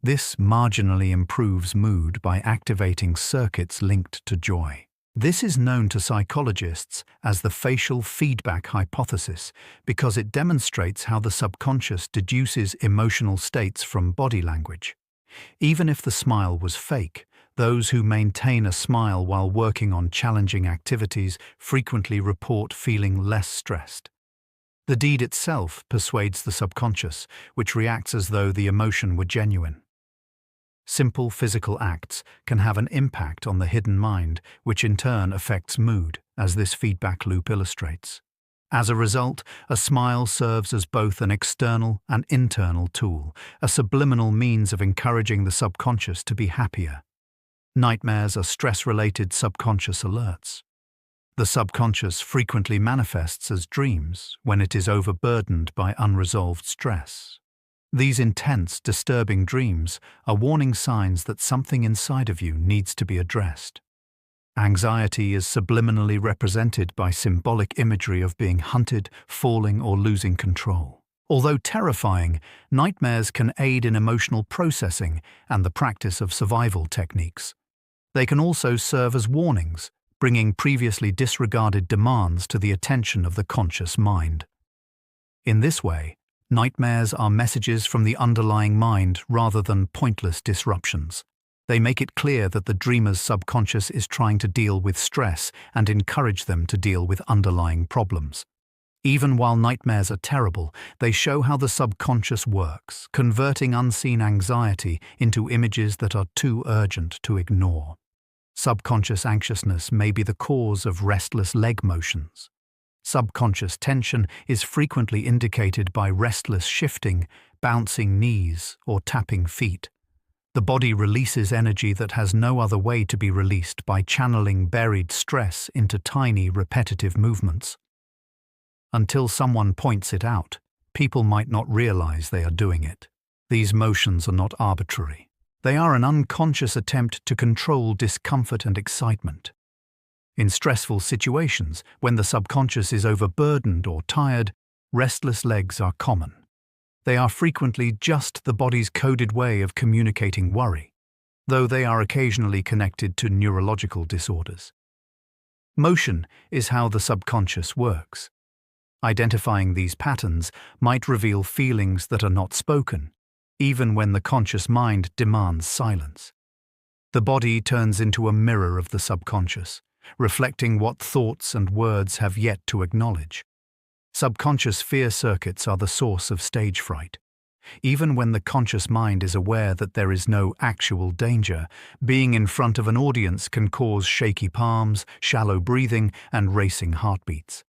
This marginally improves mood by activating circuits linked to joy. This is known to psychologists as the facial feedback hypothesis because it demonstrates how the subconscious deduces emotional states from body language. Even if the smile was fake, those who maintain a smile while working on challenging activities frequently report feeling less stressed. The deed itself persuades the subconscious, which reacts as though the emotion were genuine. Simple physical acts can have an impact on the hidden mind, which in turn affects mood, as this feedback loop illustrates. As a result, a smile serves as both an external and internal tool, a subliminal means of encouraging the subconscious to be happier. Nightmares are stress-related subconscious alerts. The subconscious frequently manifests as dreams when it is overburdened by unresolved stress. These intense, disturbing dreams are warning signs that something inside of you needs to be addressed. Anxiety is subliminally represented by symbolic imagery of being hunted, falling, or losing control. Although terrifying, nightmares can aid in emotional processing and the practice of survival techniques. They can also serve as warnings, bringing previously disregarded demands to the attention of the conscious mind. In this way, nightmares are messages from the underlying mind rather than pointless disruptions. They make it clear that the dreamer's subconscious is trying to deal with stress and encourage them to deal with underlying problems. Even while nightmares are terrible, they show how the subconscious works, converting unseen anxiety into images that are too urgent to ignore. Subconscious anxiousness may be the cause of restless leg motions. Subconscious tension is frequently indicated by restless shifting, bouncing knees, or tapping feet. The body releases energy that has no other way to be released by channeling buried stress into tiny, repetitive movements. Until someone points it out, people might not realize they are doing it. These motions are not arbitrary. They are an unconscious attempt to control discomfort and excitement. In stressful situations, when the subconscious is overburdened or tired, restless legs are common. They are frequently just the body's coded way of communicating worry, though they are occasionally connected to neurological disorders. Motion is how the subconscious works. Identifying these patterns might reveal feelings that are not spoken, even when the conscious mind demands silence. The body turns into a mirror of the subconscious, reflecting what thoughts and words have yet to acknowledge. Subconscious fear circuits are the source of stage fright. Even when the conscious mind is aware that there is no actual danger, being in front of an audience can cause shaky palms, shallow breathing, and racing heartbeats.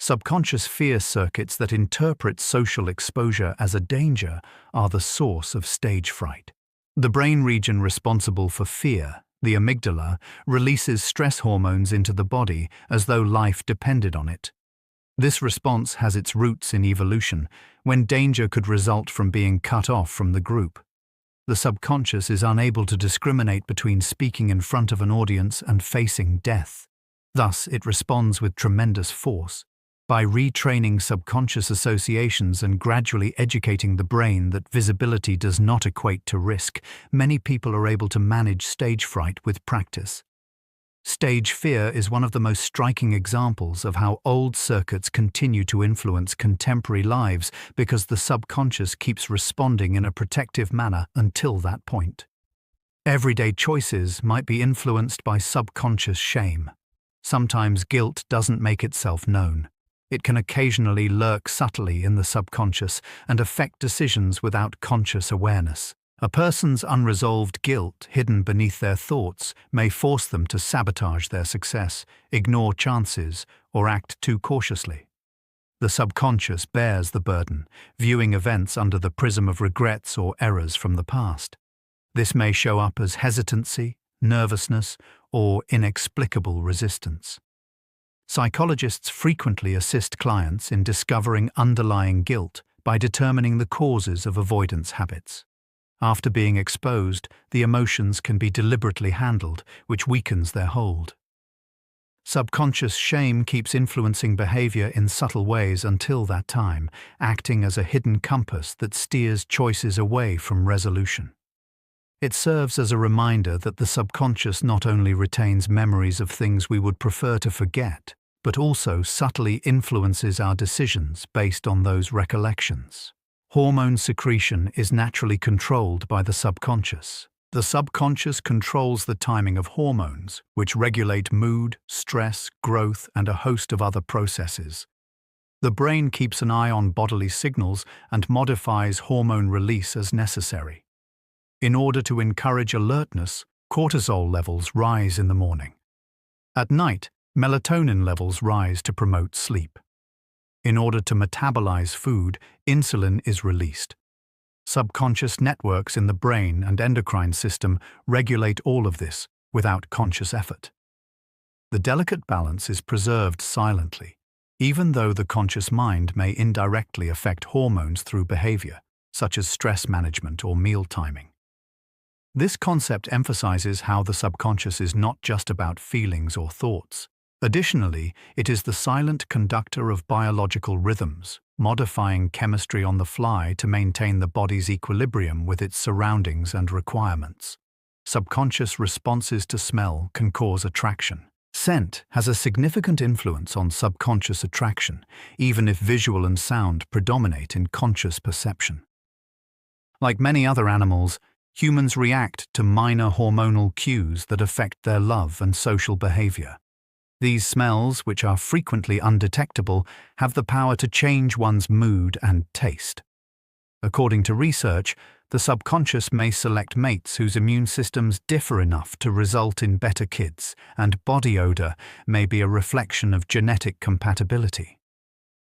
Subconscious fear circuits that interpret social exposure as a danger are the source of stage fright. The brain region responsible for fear, the amygdala, releases stress hormones into the body as though life depended on it. This response has its roots in evolution, when danger could result from being cut off from the group. The subconscious is unable to discriminate between speaking in front of an audience and facing death. Thus, it responds with tremendous force. By retraining subconscious associations and gradually educating the brain that visibility does not equate to risk, many people are able to manage stage fright with practice. Stage fear is one of the most striking examples of how old circuits continue to influence contemporary lives because the subconscious keeps responding in a protective manner until that point. Everyday choices might be influenced by subconscious shame. Sometimes guilt doesn't make itself known. It can occasionally lurk subtly in the subconscious and affect decisions without conscious awareness. A person's unresolved guilt hidden beneath their thoughts may force them to sabotage their success, ignore chances, or act too cautiously. The subconscious bears the burden, viewing events under the prism of regrets or errors from the past. This may show up as hesitancy, nervousness, or inexplicable resistance. Psychologists frequently assist clients in discovering underlying guilt by determining the causes of avoidance habits. After being exposed, the emotions can be deliberately handled, which weakens their hold. Subconscious shame keeps influencing behavior in subtle ways until that time, acting as a hidden compass that steers choices away from resolution. It serves as a reminder that the subconscious not only retains memories of things we would prefer to forget, but also subtly influences our decisions based on those recollections. Hormone secretion is naturally controlled by the subconscious. The subconscious controls the timing of hormones, which regulate mood, stress, growth, and a host of other processes. The brain keeps an eye on bodily signals and modifies hormone release as necessary. In order to encourage alertness, cortisol levels rise in the morning. At night, melatonin levels rise to promote sleep. In order to metabolize food, insulin is released. Subconscious networks in the brain and endocrine system regulate all of this without conscious effort. The delicate balance is preserved silently, even though the conscious mind may indirectly affect hormones through behavior, such as stress management or meal timing. This concept emphasizes how the subconscious is not just about feelings or thoughts. Additionally, it is the silent conductor of biological rhythms, modifying chemistry on the fly to maintain the body's equilibrium with its surroundings and requirements. Subconscious responses to smell can cause attraction. Scent has a significant influence on subconscious attraction, even if visual and sound predominate in conscious perception. Like many other animals, humans react to minor hormonal cues that affect their love and social behavior. These smells, which are frequently undetectable, have the power to change one's mood and taste. According to research, the subconscious may select mates whose immune systems differ enough to result in better kids, and body odor may be a reflection of genetic compatibility.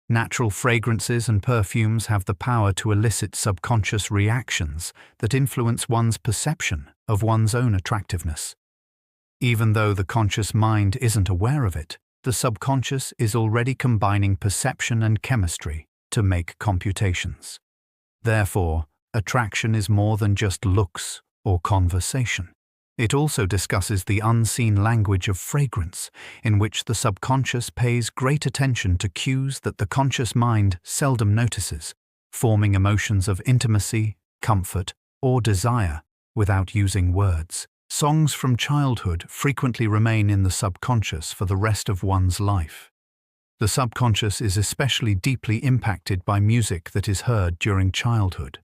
Natural fragrances and perfumes have the power to elicit subconscious reactions that influence one's perception of one's own attractiveness. Even though the conscious mind isn't aware of it, the subconscious is already combining perception and chemistry to make computations. Therefore, attraction is more than just looks or conversation. It also discusses the unseen language of fragrance, in which the subconscious pays great attention to cues that the conscious mind seldom notices, forming emotions of intimacy, comfort, or desire without using words. Songs from childhood frequently remain in the subconscious for the rest of one's life. The subconscious is especially deeply impacted by music that is heard during childhood.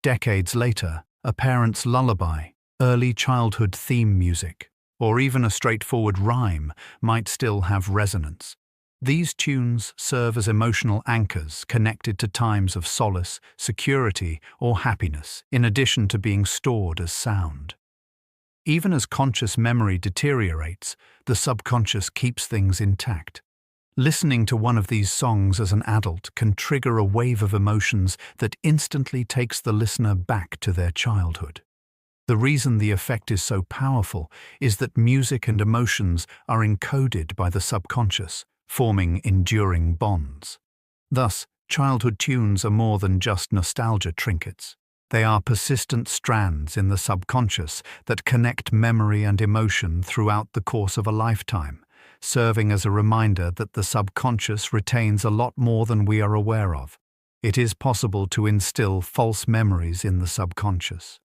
Decades later, a parent's lullaby, early childhood theme music, or even a straightforward rhyme might still have resonance. These tunes serve as emotional anchors connected to times of solace, security, or happiness, in addition to being stored as sound. Even as conscious memory deteriorates, the subconscious keeps things intact. Listening to one of these songs as an adult can trigger a wave of emotions that instantly takes the listener back to their childhood. The reason the effect is so powerful is that music and emotions are encoded by the subconscious, forming enduring bonds. Thus, childhood tunes are more than just nostalgia trinkets. They are persistent strands in the subconscious that connect memory and emotion throughout the course of a lifetime, serving as a reminder that the subconscious retains a lot more than we are aware of. It is possible to instill false memories in the subconscious.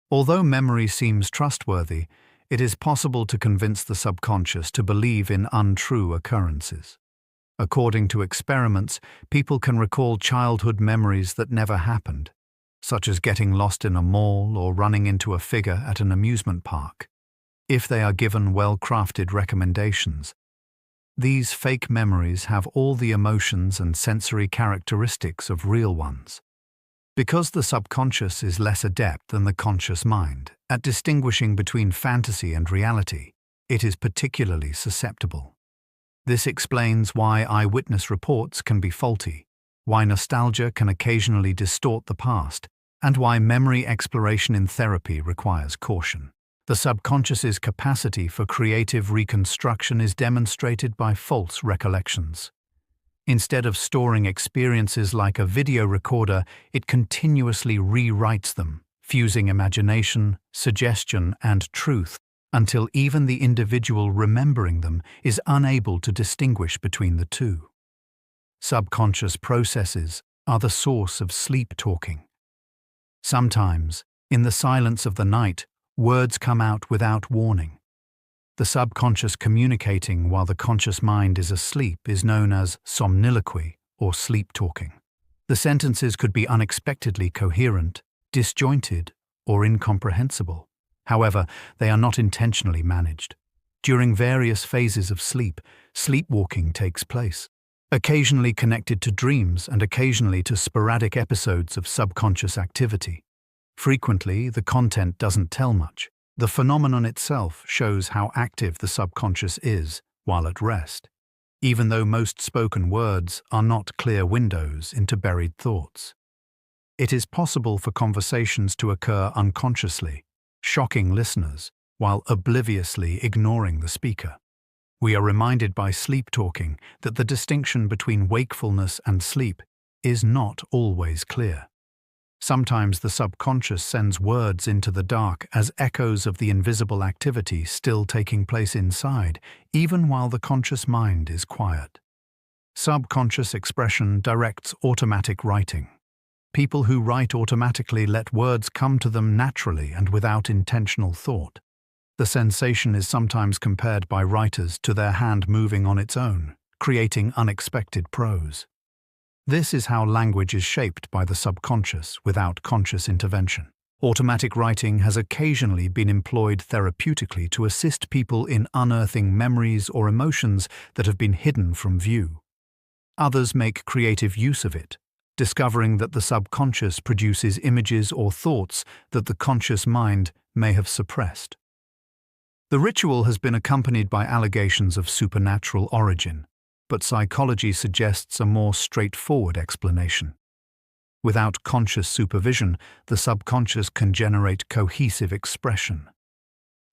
Although memory seems trustworthy, it is possible to convince the subconscious to believe in untrue occurrences. According to experiments, people can recall childhood memories that never happened, such as getting lost in a mall or running into a figure at an amusement park, if they are given well-crafted recommendations. These fake memories have all the emotions and sensory characteristics of real ones. Because the subconscious is less adept than the conscious mind at distinguishing between fantasy and reality, it is particularly susceptible. This explains why eyewitness reports can be faulty, why nostalgia can occasionally distort the past, and why memory exploration in therapy requires caution. The subconscious's capacity for creative reconstruction is demonstrated by false recollections. Instead of storing experiences like a video recorder, it continuously rewrites them, fusing imagination, suggestion, and truth, until even the individual remembering them is unable to distinguish between the two. Subconscious processes are the source of sleep talking. Sometimes, in the silence of the night, words come out without warning. The subconscious communicating while the conscious mind is asleep is known as somniloquy or sleep talking. The sentences could be unexpectedly coherent, disjointed, or incomprehensible. However, they are not intentionally managed. During various phases of sleep, sleepwalking takes place, occasionally connected to dreams and occasionally to sporadic episodes of subconscious activity. Frequently, the content doesn't tell much. The phenomenon itself shows how active the subconscious is while at rest. even though most spoken words are not clear windows into buried thoughts. It is possible for conversations to occur unconsciously, shocking listeners while obliviously ignoring the speaker. We are reminded by sleep talking that the distinction between wakefulness and sleep is not always clear. Sometimes the subconscious sends words into the dark as echoes of the invisible activity still taking place inside, even while the conscious mind is quiet. Subconscious expression directs automatic writing. People who write automatically let words come to them naturally and without intentional thought. The sensation is sometimes compared by writers to their hand moving on its own, creating unexpected prose. This is how language is shaped by the subconscious without conscious intervention. Automatic writing has occasionally been employed therapeutically to assist people in unearthing memories or emotions that have been hidden from view. Others make creative use of it, discovering that the subconscious produces images or thoughts that the conscious mind may have suppressed. The ritual has been accompanied by allegations of supernatural origin, but psychology suggests a more straightforward explanation. Without conscious supervision, the subconscious can generate cohesive expression.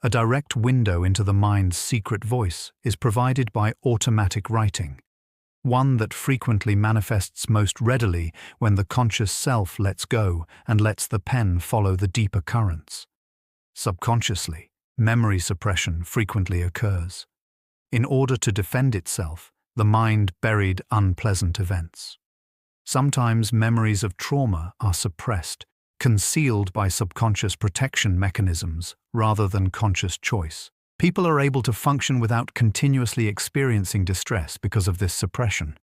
A direct window into the mind's secret voice is provided by automatic writing, one that frequently manifests most readily when the conscious self lets go and lets the pen follow the deeper currents. Subconsciously, memory suppression frequently occurs. In order to defend itself, the mind buried unpleasant events. Sometimes memories of trauma are suppressed, concealed by subconscious protection mechanisms rather than conscious choice. People are able to function without continuously experiencing distress because of this suppression.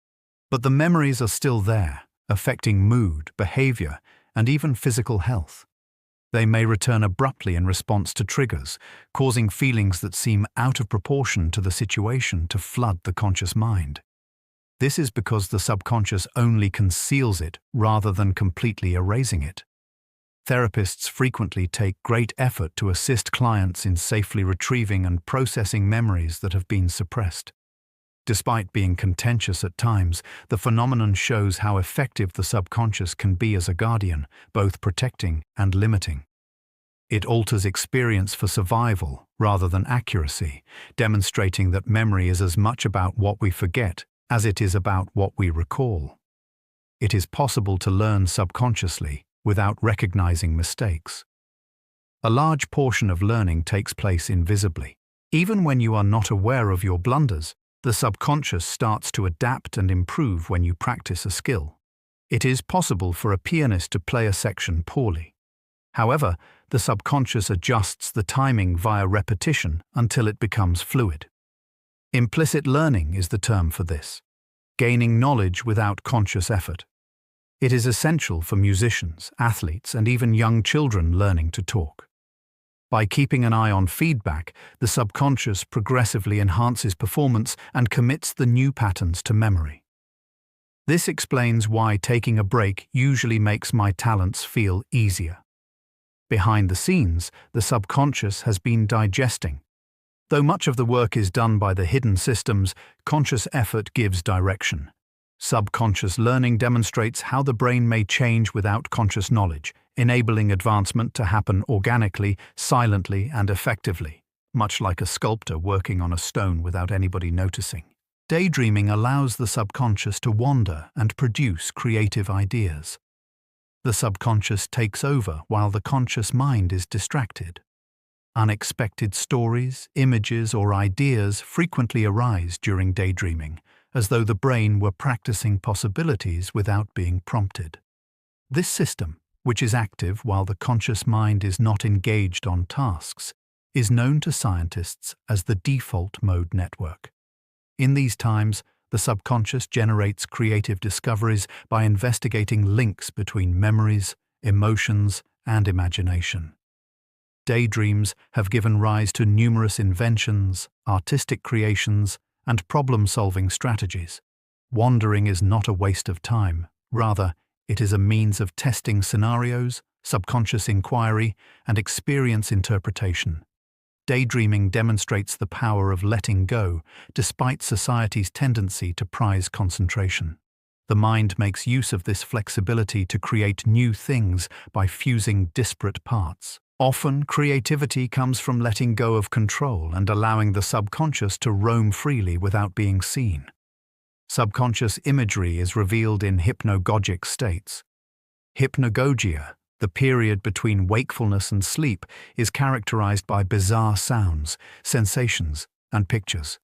But the memories are still there, affecting mood, behavior, and even physical health. They may return abruptly in response to triggers, causing feelings that seem out of proportion to the situation to flood the conscious mind. This is because the subconscious only conceals it rather than completely erasing it. Therapists frequently take great effort to assist clients in safely retrieving and processing memories that have been suppressed. Despite being contentious at times, the phenomenon shows how effective the subconscious can be as a guardian, both protecting and limiting. It alters experience for survival rather than accuracy, demonstrating that memory is as much about what we forget as it is about what we recall. It is possible to learn subconsciously without recognizing mistakes. A large portion of learning takes place invisibly. Even when you are not aware of your blunders, the subconscious starts to adapt and improve when you practice a skill. It is possible for a pianist to play a section poorly. However, the subconscious adjusts the timing via repetition until it becomes fluid. Implicit learning is the term for this, gaining knowledge without conscious effort. It is essential for musicians, athletes, and even young children learning to talk. By keeping an eye on feedback, the subconscious progressively enhances performance and commits the new patterns to memory. This explains why taking a break usually makes my talents feel easier. Behind the scenes, the subconscious has been digesting. Though much of the work is done by the hidden systems, conscious effort gives direction. Subconscious learning demonstrates how the brain may change without conscious knowledge, enabling advancement to happen organically, silently, and effectively, much like a sculptor working on a stone without anybody noticing. Daydreaming allows the subconscious to wander and produce creative ideas. The subconscious takes over while the conscious mind is distracted. Unexpected stories, images, or ideas frequently arise during daydreaming, as though the brain were practicing possibilities without being prompted. This system, which is active while the conscious mind is not engaged on tasks, is known to scientists as the default mode network. In these times, the subconscious generates creative discoveries by investigating links between memories, emotions, and imagination. Daydreams have given rise to numerous inventions, artistic creations, and problem-solving strategies. Wandering is not a waste of time. Rather, it is a means of testing scenarios, subconscious inquiry, and experience interpretation. daydreaming demonstrates the power of letting go, despite society's tendency to prize concentration. The mind makes use of this flexibility to create new things by fusing disparate parts. Often, creativity comes from letting go of control and allowing the subconscious to roam freely without being seen. Subconscious imagery is revealed in hypnagogic states. Hypnagogia, the period between wakefulness and sleep, is characterized by bizarre sounds, sensations, and pictures.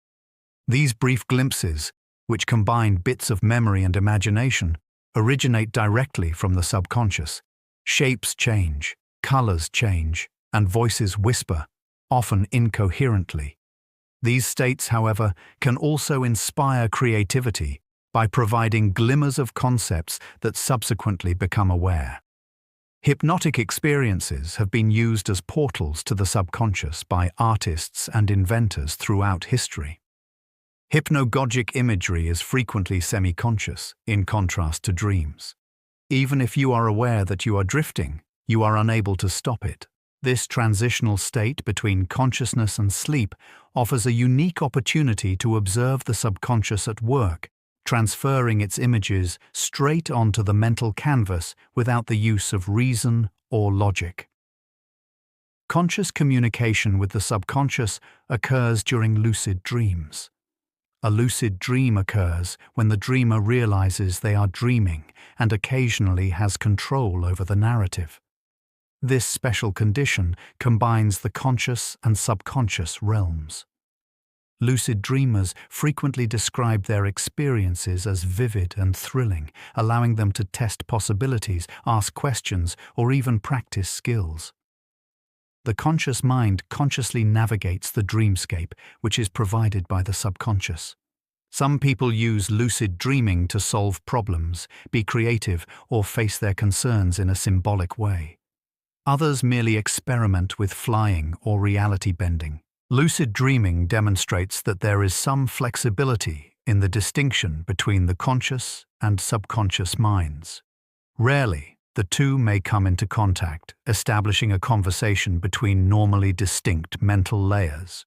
These brief glimpses, which combine bits of memory and imagination, originate directly from the subconscious. Shapes change, colors change, and voices whisper, often incoherently. These states, however, can also inspire creativity by providing glimmers of concepts that subsequently become aware. Hypnotic experiences have been used as portals to the subconscious by artists and inventors throughout history. Hypnagogic imagery is frequently semi-conscious, in contrast to dreams. Even if you are aware that you are drifting, you are unable to stop it. This transitional state between consciousness and sleep offers a unique opportunity to observe the subconscious at work, transferring its images straight onto the mental canvas without the use of reason or logic. Conscious communication with the subconscious occurs during lucid dreams. A lucid dream occurs when the dreamer realizes they are dreaming and occasionally has control over the narrative. This special condition combines the conscious and subconscious realms. Lucid dreamers frequently describe their experiences as vivid and thrilling, allowing them to test possibilities, ask questions, or even practice skills. The conscious mind consciously navigates the dreamscape, which is provided by the subconscious. Some people use lucid dreaming to solve problems, be creative, or face their concerns in a symbolic way. Others merely experiment with flying or reality bending. Lucid dreaming demonstrates that there is some flexibility in the distinction between the conscious and subconscious minds. Rarely, the two may come into contact, establishing a conversation between normally distinct mental layers.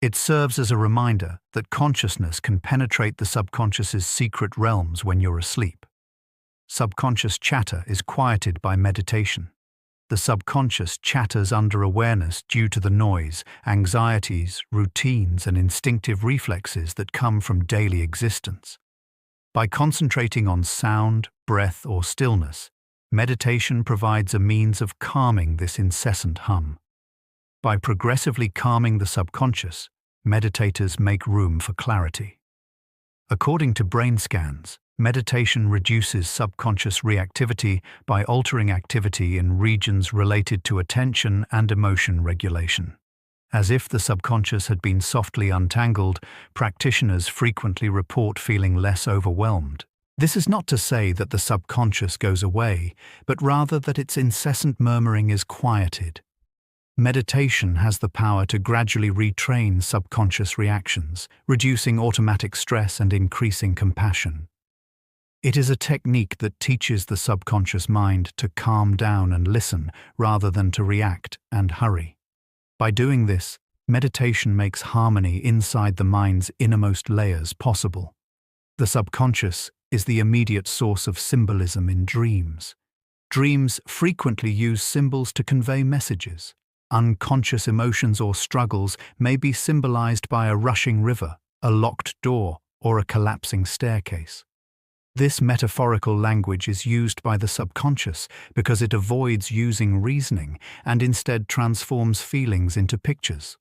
It serves as a reminder that consciousness can penetrate the subconscious's secret realms when you're asleep. Subconscious chatter is quieted by meditation. The subconscious chatters under awareness due to the noise, anxieties, routines, and instinctive reflexes that come from daily existence. By concentrating on sound, breath, or stillness, meditation provides a means of calming this incessant hum. By progressively calming the subconscious, meditators make room for clarity. According to brain scans, meditation reduces subconscious reactivity by altering activity in regions related to attention and emotion regulation. As if the subconscious had been softly untangled, practitioners frequently report feeling less overwhelmed. This is not to say that the subconscious goes away, but rather that its incessant murmuring is quieted. Meditation has the power to gradually retrain subconscious reactions, reducing automatic stress and increasing compassion. It is a technique that teaches the subconscious mind to calm down and listen rather than to react and hurry. By doing this, meditation makes harmony inside the mind's innermost layers possible. The subconscious is the immediate source of symbolism in dreams. Dreams frequently use symbols to convey messages. Unconscious emotions or struggles may be symbolized by a rushing river, a locked door, or a collapsing staircase. This metaphorical language is used by the subconscious because it avoids using reasoning and instead transforms feelings into pictures.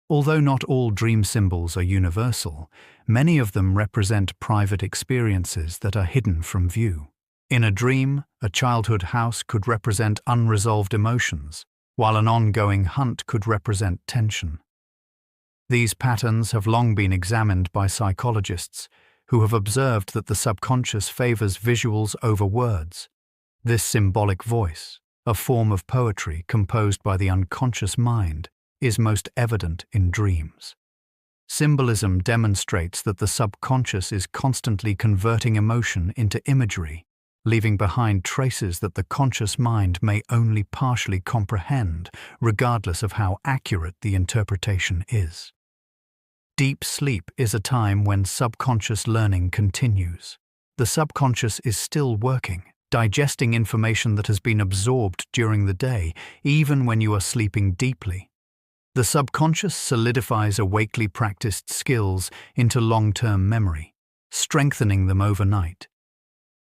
Although not all dream symbols are universal, many of them represent private experiences that are hidden from view. In a dream, a childhood house could represent unresolved emotions, while an ongoing hunt could represent tension. These patterns have long been examined by psychologists, who have observed that the subconscious favors visuals over words. This symbolic voice, a form of poetry composed by the unconscious mind, is most evident in dreams. Symbolism demonstrates that the subconscious is constantly converting emotion into imagery, leaving behind traces that the conscious mind may only partially comprehend, regardless of how accurate the interpretation is. Deep sleep is a time when subconscious learning continues. The subconscious is still working, digesting information that has been absorbed during the day, even when you are sleeping deeply. The subconscious solidifies awakely practiced skills into long-term memory, strengthening them overnight.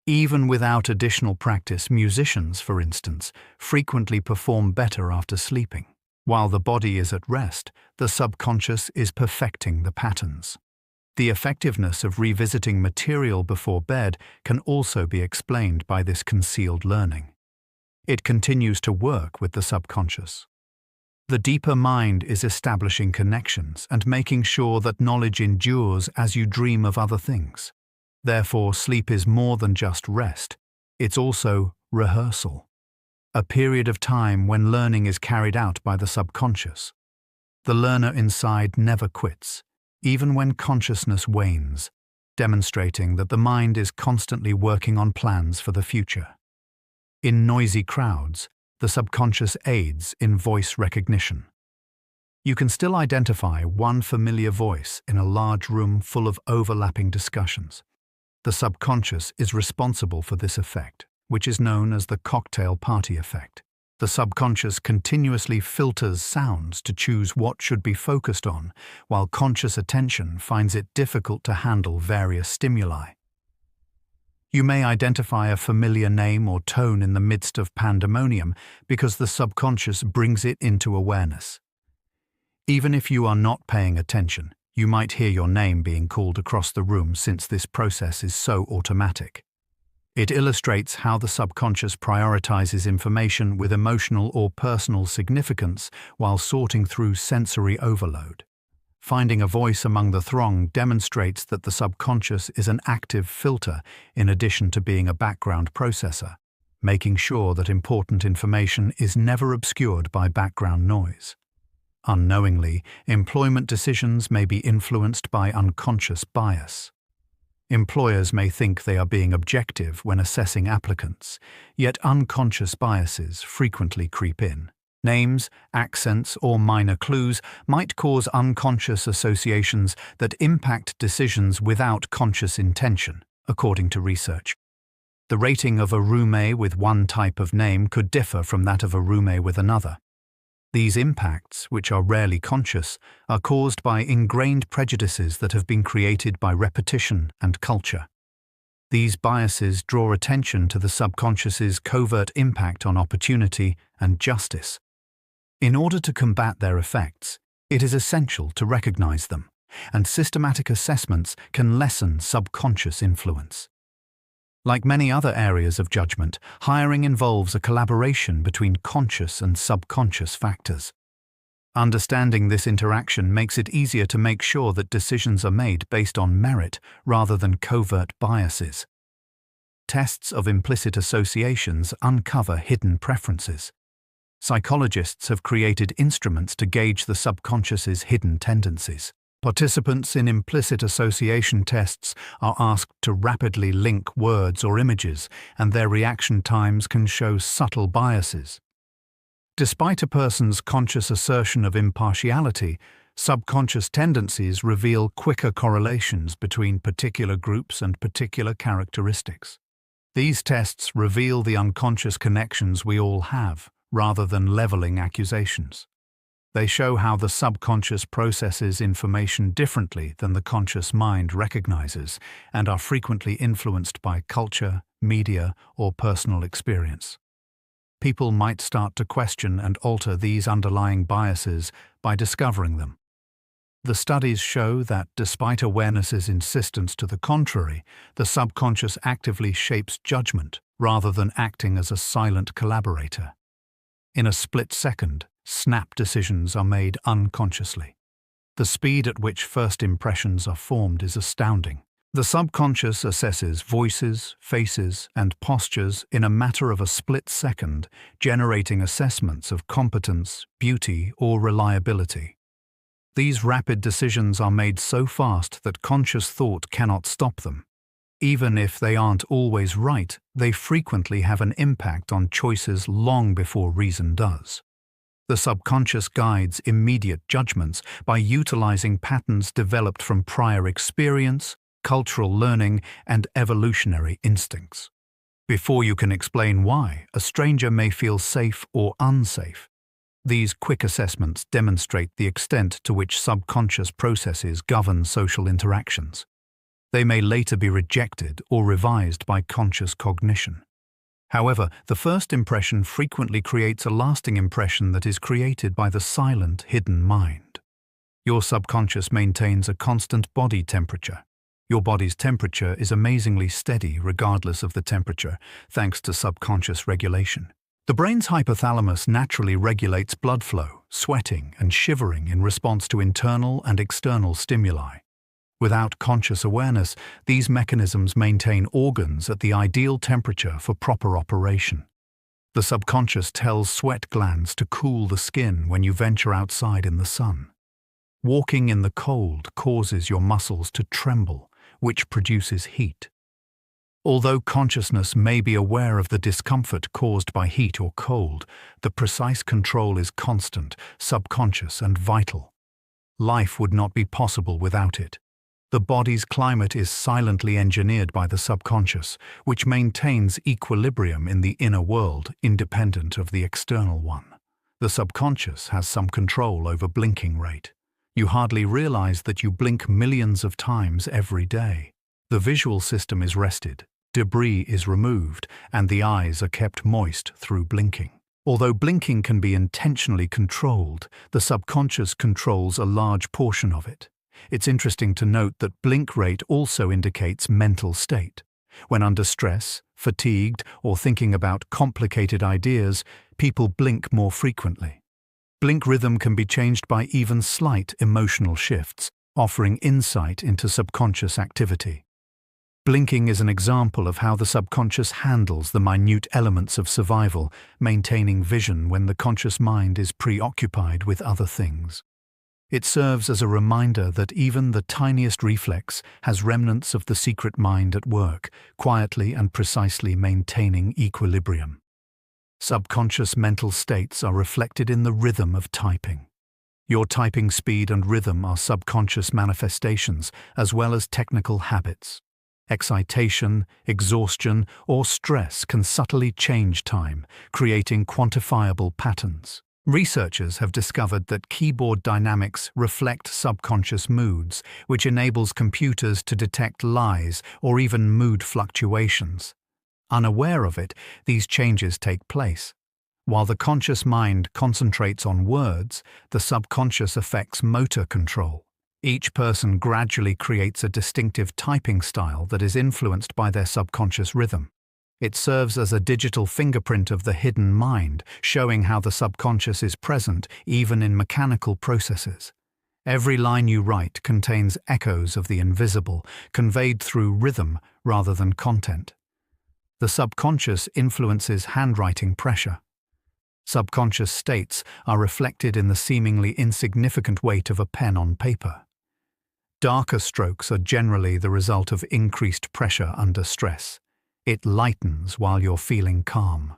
Even without additional practice, musicians, for instance, frequently perform better after sleeping. While the body is at rest, the subconscious is perfecting the patterns. The effectiveness of revisiting material before bed can also be explained by this concealed learning. It continues to work with the subconscious. The deeper mind is establishing connections and making sure that knowledge endures as you dream of other things. Therefore, sleep is more than just rest. It's also rehearsal, a period of time when learning is carried out by the subconscious. The learner inside never quits, even when consciousness wanes, demonstrating that the mind is constantly working on plans for the future. In noisy crowds, the subconscious aids in voice recognition. You can still identify one familiar voice in a large room full of overlapping discussions. The subconscious is responsible for this effect, which is known as the cocktail party effect. The subconscious continuously filters sounds to choose what should be focused on, while conscious attention finds it difficult to handle various stimuli. You may identify a familiar name or tone in the midst of pandemonium because the subconscious brings it into awareness. Even if you are not paying attention, you might hear your name being called across the room since this process is so automatic. It illustrates how the subconscious prioritizes information with emotional or personal significance while sorting through sensory overload. Finding a voice among the throng demonstrates that the subconscious is an active filter in addition to being a background processor, making sure that important information is never obscured by background noise. Unknowingly, employment decisions may be influenced by unconscious bias. Employers may think they are being objective when assessing applicants, yet unconscious biases frequently creep in. Names, accents, or minor clues might cause unconscious associations that impact decisions without conscious intention, according to research. The rating of a roommate with one type of name could differ from that of a roommate with another. These impacts, which are rarely conscious, are caused by ingrained prejudices that have been created by repetition and culture. These biases draw attention to the subconscious's covert impact on opportunity and justice. In order to combat their effects, it is essential to recognize them, and systematic assessments can lessen subconscious influence. Like many other areas of judgment, hiring involves a collaboration between conscious and subconscious factors. Understanding this interaction makes it easier to make sure that decisions are made based on merit rather than covert biases. Tests of implicit associations uncover hidden preferences. Psychologists have created instruments to gauge the subconscious's hidden tendencies. Participants in implicit association tests are asked to rapidly link words or images, and their reaction times can show subtle biases. Despite a person's conscious assertion of impartiality, subconscious tendencies reveal quicker correlations between particular groups and particular characteristics. These tests reveal the unconscious connections we all have, rather than leveling accusations. They show how the subconscious processes information differently than the conscious mind recognizes, and are frequently influenced by culture, media, or personal experience. People might start to question and alter these underlying biases by discovering them. The studies show that, despite awareness's insistence to the contrary, the subconscious actively shapes judgment rather than acting as a silent collaborator. In a split second, snap decisions are made unconsciously. The speed at which first impressions are formed is astounding. The subconscious assesses voices, faces, and postures in a matter of a split second, generating assessments of competence, beauty, or reliability. These rapid decisions are made so fast that conscious thought cannot stop them. Even if they aren't always right, they frequently have an impact on choices long before reason does. The subconscious guides immediate judgments by utilizing patterns developed from prior experience, cultural learning, and evolutionary instincts. Before you can explain why, a stranger may feel safe or unsafe. These quick assessments demonstrate the extent to which subconscious processes govern social interactions. They may later be rejected or revised by conscious cognition. However, the first impression frequently creates a lasting impression that is created by the silent, hidden mind. Your subconscious maintains a constant body temperature. Your body's temperature is amazingly steady regardless of the temperature, thanks to subconscious regulation. The brain's hypothalamus naturally regulates blood flow, sweating, and shivering in response to internal and external stimuli. Without conscious awareness, these mechanisms maintain organs at the ideal temperature for proper operation. The subconscious tells sweat glands to cool the skin when you venture outside in the sun. Walking in the cold causes your muscles to tremble, which produces heat. Although consciousness may be aware of the discomfort caused by heat or cold, the precise control is constant, subconscious, and vital. Life would not be possible without it. The body's climate is silently engineered by the subconscious, which maintains equilibrium in the inner world independent of the external one. The subconscious has some control over blinking rate. You hardly realize that you blink millions of times every day. The visual system is rested, debris is removed, and the eyes are kept moist through blinking. Although blinking can be intentionally controlled, the subconscious controls a large portion of it. It's interesting to note that blink rate also indicates mental state. When under stress, fatigued, or thinking about complicated ideas, people blink more frequently. Blink rhythm can be changed by even slight emotional shifts, offering insight into subconscious activity. Blinking is an example of how the subconscious handles the minute elements of survival, maintaining vision when the conscious mind is preoccupied with other things. It serves as a reminder that even the tiniest reflex has remnants of the secret mind at work, quietly and precisely maintaining equilibrium. Subconscious mental states are reflected in the rhythm of typing. Your typing speed and rhythm are subconscious manifestations as well as technical habits. Excitation, exhaustion, or stress can subtly change time, creating quantifiable patterns. Researchers have discovered that keyboard dynamics reflect subconscious moods, which enables computers to detect lies or even mood fluctuations. Unaware of it, these changes take place. While the conscious mind concentrates on words, the subconscious affects motor control. Each person gradually creates a distinctive typing style that is influenced by their subconscious rhythm. It serves as a digital fingerprint of the hidden mind, showing how the subconscious is present even in mechanical processes. Every line you write contains echoes of the invisible, conveyed through rhythm rather than content. The subconscious influences handwriting pressure. Subconscious states are reflected in the seemingly insignificant weight of a pen on paper. Darker strokes are generally the result of increased pressure under stress. It lightens while you're feeling calm.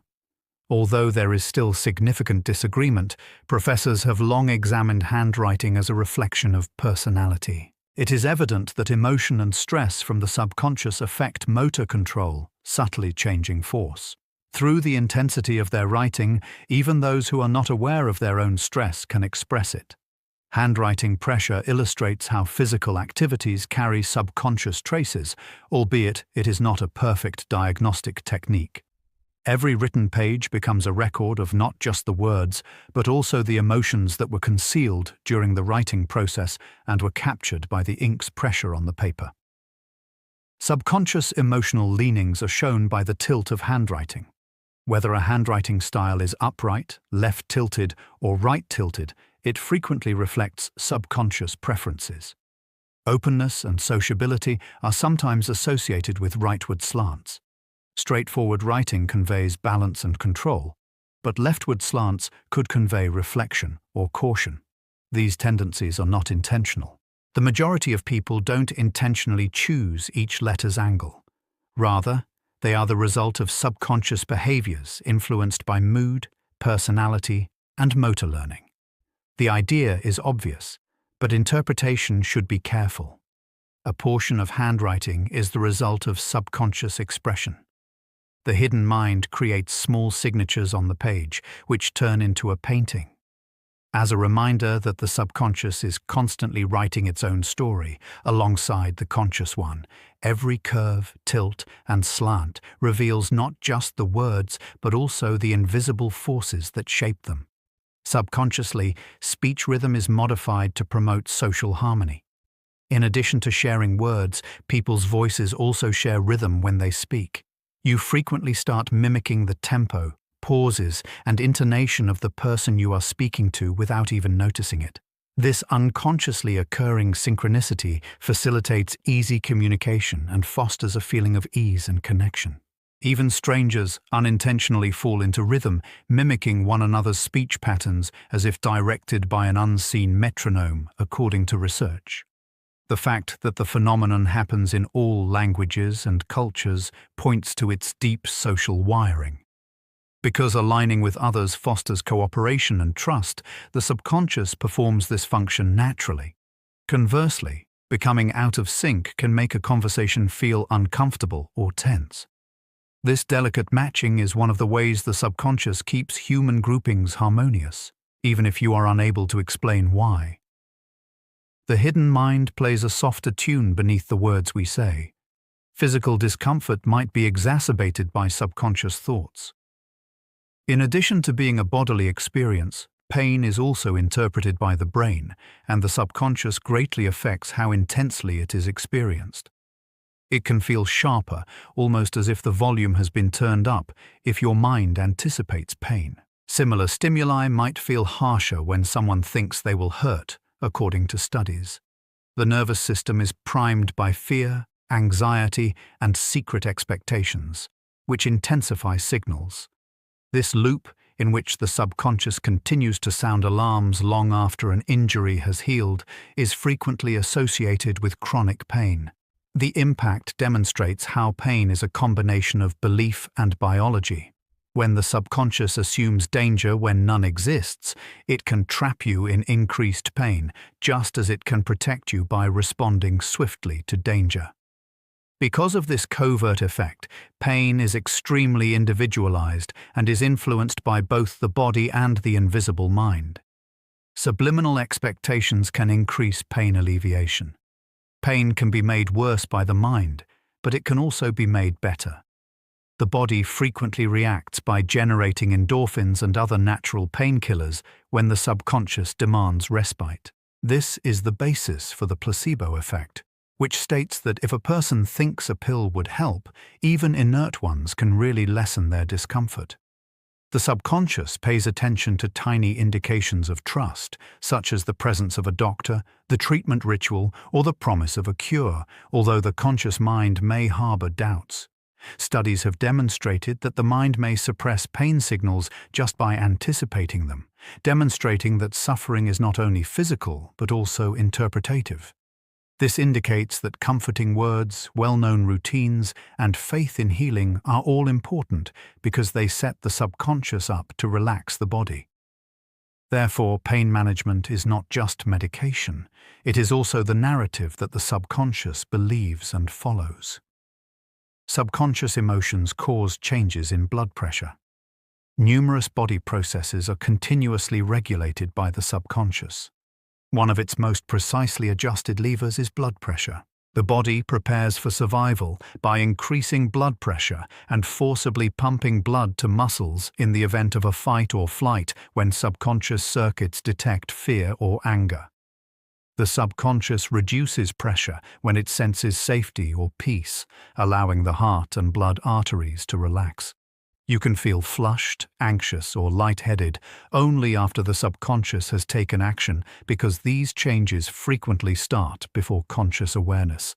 Although there is still significant disagreement, professors have long examined handwriting as a reflection of personality. It is evident that emotion and stress from the subconscious affect motor control, subtly changing force. Through the intensity of their writing, even those who are not aware of their own stress can express it. Handwriting pressure illustrates how physical activities carry subconscious traces, albeit it is not a perfect diagnostic technique. Every written page becomes a record of not just the words, but also the emotions that were concealed during the writing process and were captured by the ink's pressure on the paper. Subconscious emotional leanings are shown by the tilt of handwriting. Whether a handwriting style is upright, left-tilted, or right-tilted, it frequently reflects subconscious preferences. Openness and sociability are sometimes associated with rightward slants. Straightforward writing conveys balance and control, but leftward slants could convey reflection or caution. These tendencies are not intentional. The majority of people don't intentionally choose each letter's angle. Rather, they are the result of subconscious behaviors influenced by mood, personality, and motor learning. The idea is obvious, but interpretation should be careful. A portion of handwriting is the result of subconscious expression. The hidden mind creates small signatures on the page, which turn into a painting. As a reminder that the subconscious is constantly writing its own story alongside the conscious one, every curve, tilt, and slant reveals not just the words but also the invisible forces that shape them. Subconsciously, speech rhythm is modified to promote social harmony. In addition to sharing words, people's voices also share rhythm when they speak. You frequently start mimicking the tempo, pauses, and intonation of the person you are speaking to without even noticing it. This unconsciously occurring synchronicity facilitates easy communication and fosters a feeling of ease and connection. Even strangers unintentionally fall into rhythm, mimicking one another's speech patterns as if directed by an unseen metronome, according to research. The fact that the phenomenon happens in all languages and cultures points to its deep social wiring. Because aligning with others fosters cooperation and trust, the subconscious performs this function naturally. Conversely, becoming out of sync can make a conversation feel uncomfortable or tense. This delicate matching is one of the ways the subconscious keeps human groupings harmonious, even if you are unable to explain why. The hidden mind plays a softer tune beneath the words we say. Physical discomfort might be exacerbated by subconscious thoughts. In addition to being a bodily experience, pain is also interpreted by the brain, and the subconscious greatly affects how intensely it is experienced. It can feel sharper, almost as if the volume has been turned up, if your mind anticipates pain. Similar stimuli might feel harsher when someone thinks they will hurt, according to studies. The nervous system is primed by fear, anxiety, and secret expectations, which intensify signals. This loop, in which the subconscious continues to sound alarms long after an injury has healed, is frequently associated with chronic pain. The impact demonstrates how pain is a combination of belief and biology. When the subconscious assumes danger when none exists, it can trap you in increased pain, just as it can protect you by responding swiftly to danger. Because of this covert effect, pain is extremely individualized and is influenced by both the body and the invisible mind. Subliminal expectations can increase pain alleviation. Pain can be made worse by the mind, but it can also be made better. The body frequently reacts by generating endorphins and other natural painkillers when the subconscious demands respite. This is the basis for the placebo effect, which states that if a person thinks a pill would help, even inert ones can really lessen their discomfort. The subconscious pays attention to tiny indications of trust, such as the presence of a doctor, the treatment ritual, or the promise of a cure, although the conscious mind may harbor doubts. Studies have demonstrated that the mind may suppress pain signals just by anticipating them, demonstrating that suffering is not only physical but also interpretative. This indicates that comforting words, well-known routines, and faith in healing are all important because they set the subconscious up to relax the body. Therefore, pain management is not just medication, it is also the narrative that the subconscious believes and follows. Subconscious emotions cause changes in blood pressure. Numerous body processes are continuously regulated by the subconscious. One of its most precisely adjusted levers is blood pressure. The body prepares for survival by increasing blood pressure and forcibly pumping blood to muscles in the event of a fight or flight when subconscious circuits detect fear or anger. The subconscious reduces pressure when it senses safety or peace, allowing the heart and blood arteries to relax. You can feel flushed, anxious, or lightheaded only after the subconscious has taken action because these changes frequently start before conscious awareness.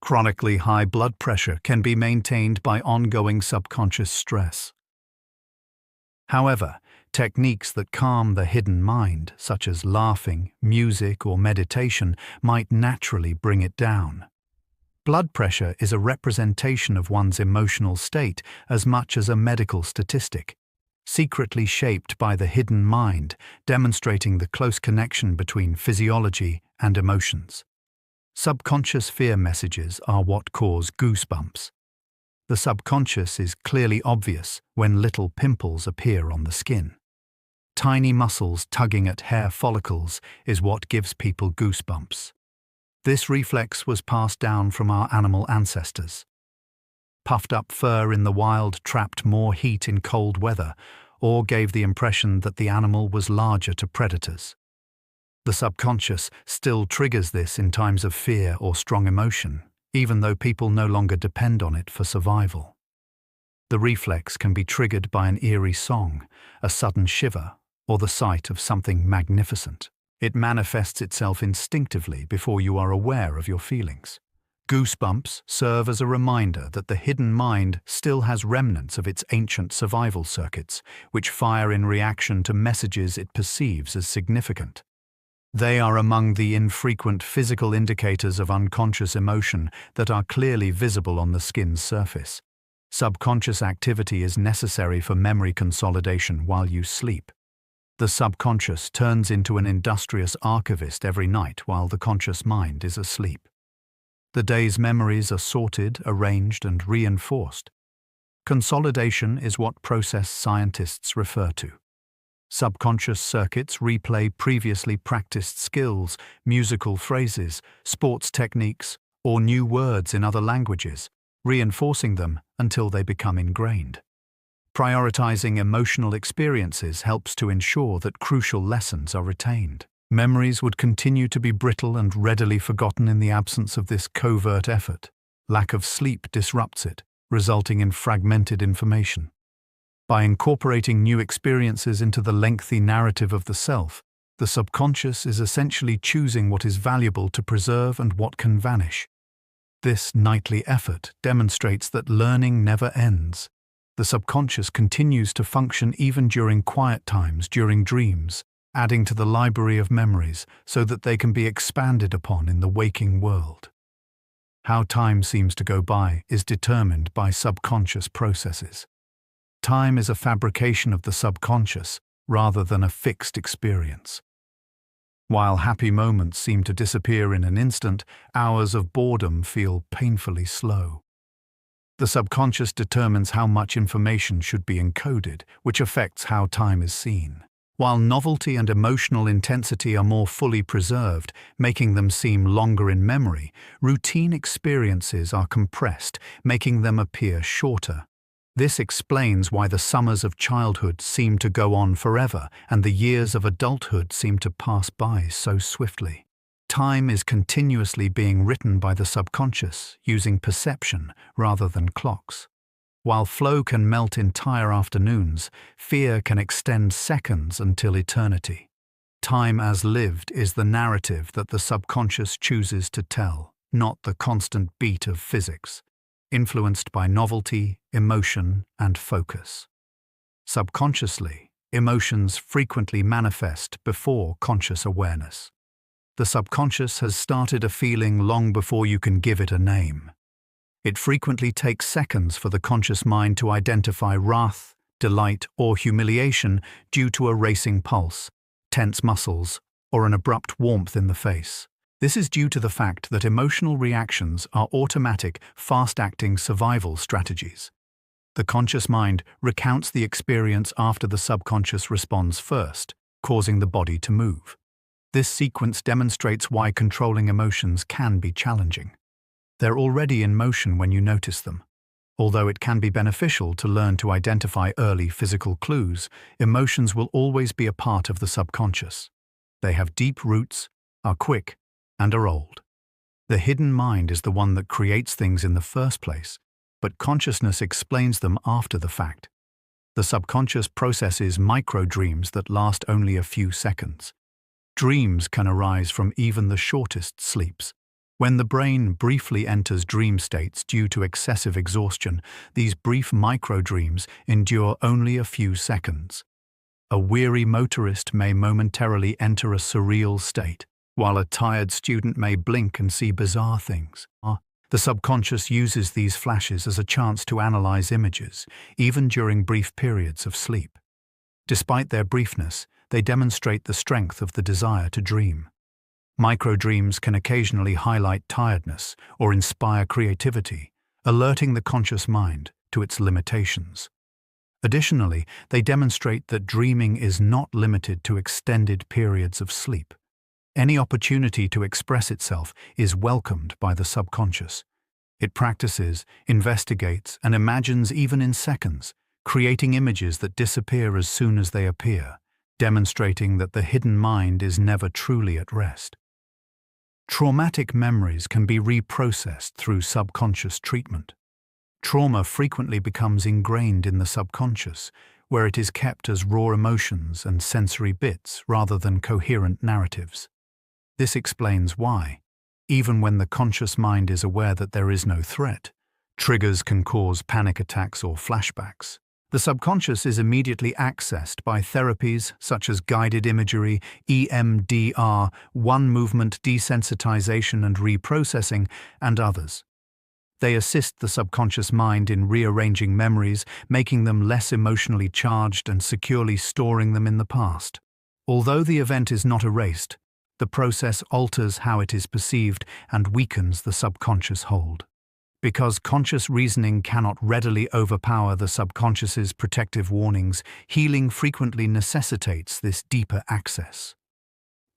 Chronically high blood pressure can be maintained by ongoing subconscious stress. However, techniques that calm the hidden mind, such as laughing, music, or meditation, might naturally bring it down. Blood pressure is a representation of one's emotional state as much as a medical statistic, secretly shaped by the hidden mind, demonstrating the close connection between physiology and emotions. Subconscious fear messages are what cause goosebumps. The subconscious is clearly obvious when little pimples appear on the skin. Tiny muscles tugging at hair follicles is what gives people goosebumps. This reflex was passed down from our animal ancestors. Puffed-up fur in the wild trapped more heat in cold weather, or gave the impression that the animal was larger to predators. The subconscious still triggers this in times of fear or strong emotion, even though people no longer depend on it for survival. The reflex can be triggered by an eerie song, a sudden shiver, or the sight of something magnificent. It manifests itself instinctively before you are aware of your feelings. Goosebumps serve as a reminder that the hidden mind still has remnants of its ancient survival circuits, which fire in reaction to messages it perceives as significant. They are among the infrequent physical indicators of unconscious emotion that are clearly visible on the skin's surface. Subconscious activity is necessary for memory consolidation while you sleep. The subconscious turns into an industrious archivist every night while the conscious mind is asleep. The day's memories are sorted, arranged, and reinforced. Consolidation is what process scientists refer to. Subconscious circuits replay previously practiced skills, musical phrases, sports techniques, or new words in other languages, reinforcing them until they become ingrained. Prioritizing emotional experiences helps to ensure that crucial lessons are retained. Memories would continue to be brittle and readily forgotten in the absence of this covert effort. Lack of sleep disrupts it, resulting in fragmented information. By incorporating new experiences into the lengthy narrative of the self, the subconscious is essentially choosing what is valuable to preserve and what can vanish. This nightly effort demonstrates that learning never ends. The subconscious continues to function even during quiet times, during dreams, adding to the library of memories so that they can be expanded upon in the waking world. How time seems to go by is determined by subconscious processes. Time is a fabrication of the subconscious rather than a fixed experience. While happy moments seem to disappear in an instant, hours of boredom feel painfully slow. The subconscious determines how much information should be encoded, which affects how time is seen. While novelty and emotional intensity are more fully preserved, making them seem longer in memory, routine experiences are compressed, making them appear shorter. This explains why the summers of childhood seem to go on forever and the years of adulthood seem to pass by so swiftly. Time is continuously being written by the subconscious, using perception rather than clocks. While flow can melt entire afternoons, fear can extend seconds until eternity. Time as lived is the narrative that the subconscious chooses to tell, not the constant beat of physics, influenced by novelty, emotion, and focus. Subconsciously, emotions frequently manifest before conscious awareness. The subconscious has started a feeling long before you can give it a name. It frequently takes seconds for the conscious mind to identify wrath, delight, or humiliation due to a racing pulse, tense muscles, or an abrupt warmth in the face. This is due to the fact that emotional reactions are automatic, fast-acting survival strategies. The conscious mind recounts the experience after the subconscious responds first, causing the body to move. This sequence demonstrates why controlling emotions can be challenging. They're already in motion when you notice them. Although it can be beneficial to learn to identify early physical clues, emotions will always be a part of the subconscious. They have deep roots, are quick, and are old. The hidden mind is the one that creates things in the first place, but consciousness explains them after the fact. The subconscious processes micro-dreams that last only a few seconds. Dreams can arise from even the shortest sleeps. When the brain briefly enters dream states due to excessive exhaustion, these brief micro-dreams endure only a few seconds. A weary motorist may momentarily enter a surreal state, while a tired student may blink and see bizarre things. The subconscious uses these flashes as a chance to analyze images, even during brief periods of sleep. Despite their briefness, they demonstrate the strength of the desire to dream. Microdreams can occasionally highlight tiredness or inspire creativity, alerting the conscious mind to its limitations. Additionally, they demonstrate that dreaming is not limited to extended periods of sleep. Any opportunity to express itself is welcomed by the subconscious. It practices, investigates, and imagines even in seconds, creating images that disappear as soon as they appear, demonstrating that the hidden mind is never truly at rest. Traumatic memories can be reprocessed through subconscious treatment. Trauma frequently becomes ingrained in the subconscious, where it is kept as raw emotions and sensory bits rather than coherent narratives. This explains why, even when the conscious mind is aware that there is no threat, triggers can cause panic attacks or flashbacks. The subconscious is immediately accessed by therapies such as guided imagery, EMDR, one-movement desensitization and reprocessing, and others. They assist the subconscious mind in rearranging memories, making them less emotionally charged and securely storing them in the past. Although the event is not erased, the process alters how it is perceived and weakens the subconscious hold. Because conscious reasoning cannot readily overpower the subconscious's protective warnings, healing frequently necessitates this deeper access.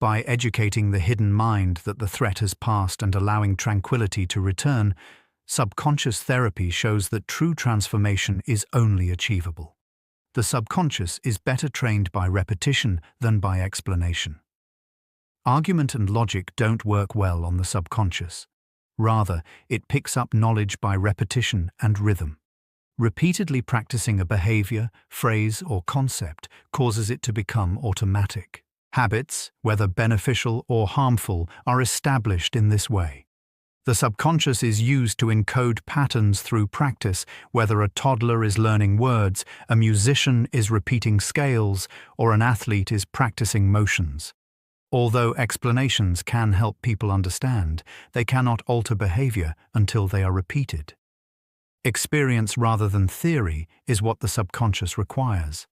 By educating the hidden mind that the threat has passed and allowing tranquility to return, subconscious therapy shows that true transformation is only achievable. The subconscious is better trained by repetition than by explanation. Argument and logic don't work well on the subconscious. Rather, it picks up knowledge by repetition and rhythm. Repeatedly practicing a behavior, phrase, or concept causes it to become automatic. Habits, whether beneficial or harmful, are established in this way. The subconscious is used to encode patterns through practice, whether a toddler is learning words, a musician is repeating scales, or an athlete is practicing motions. Although explanations can help people understand, they cannot alter behavior until they are repeated. Experience rather than theory is what the subconscious requires.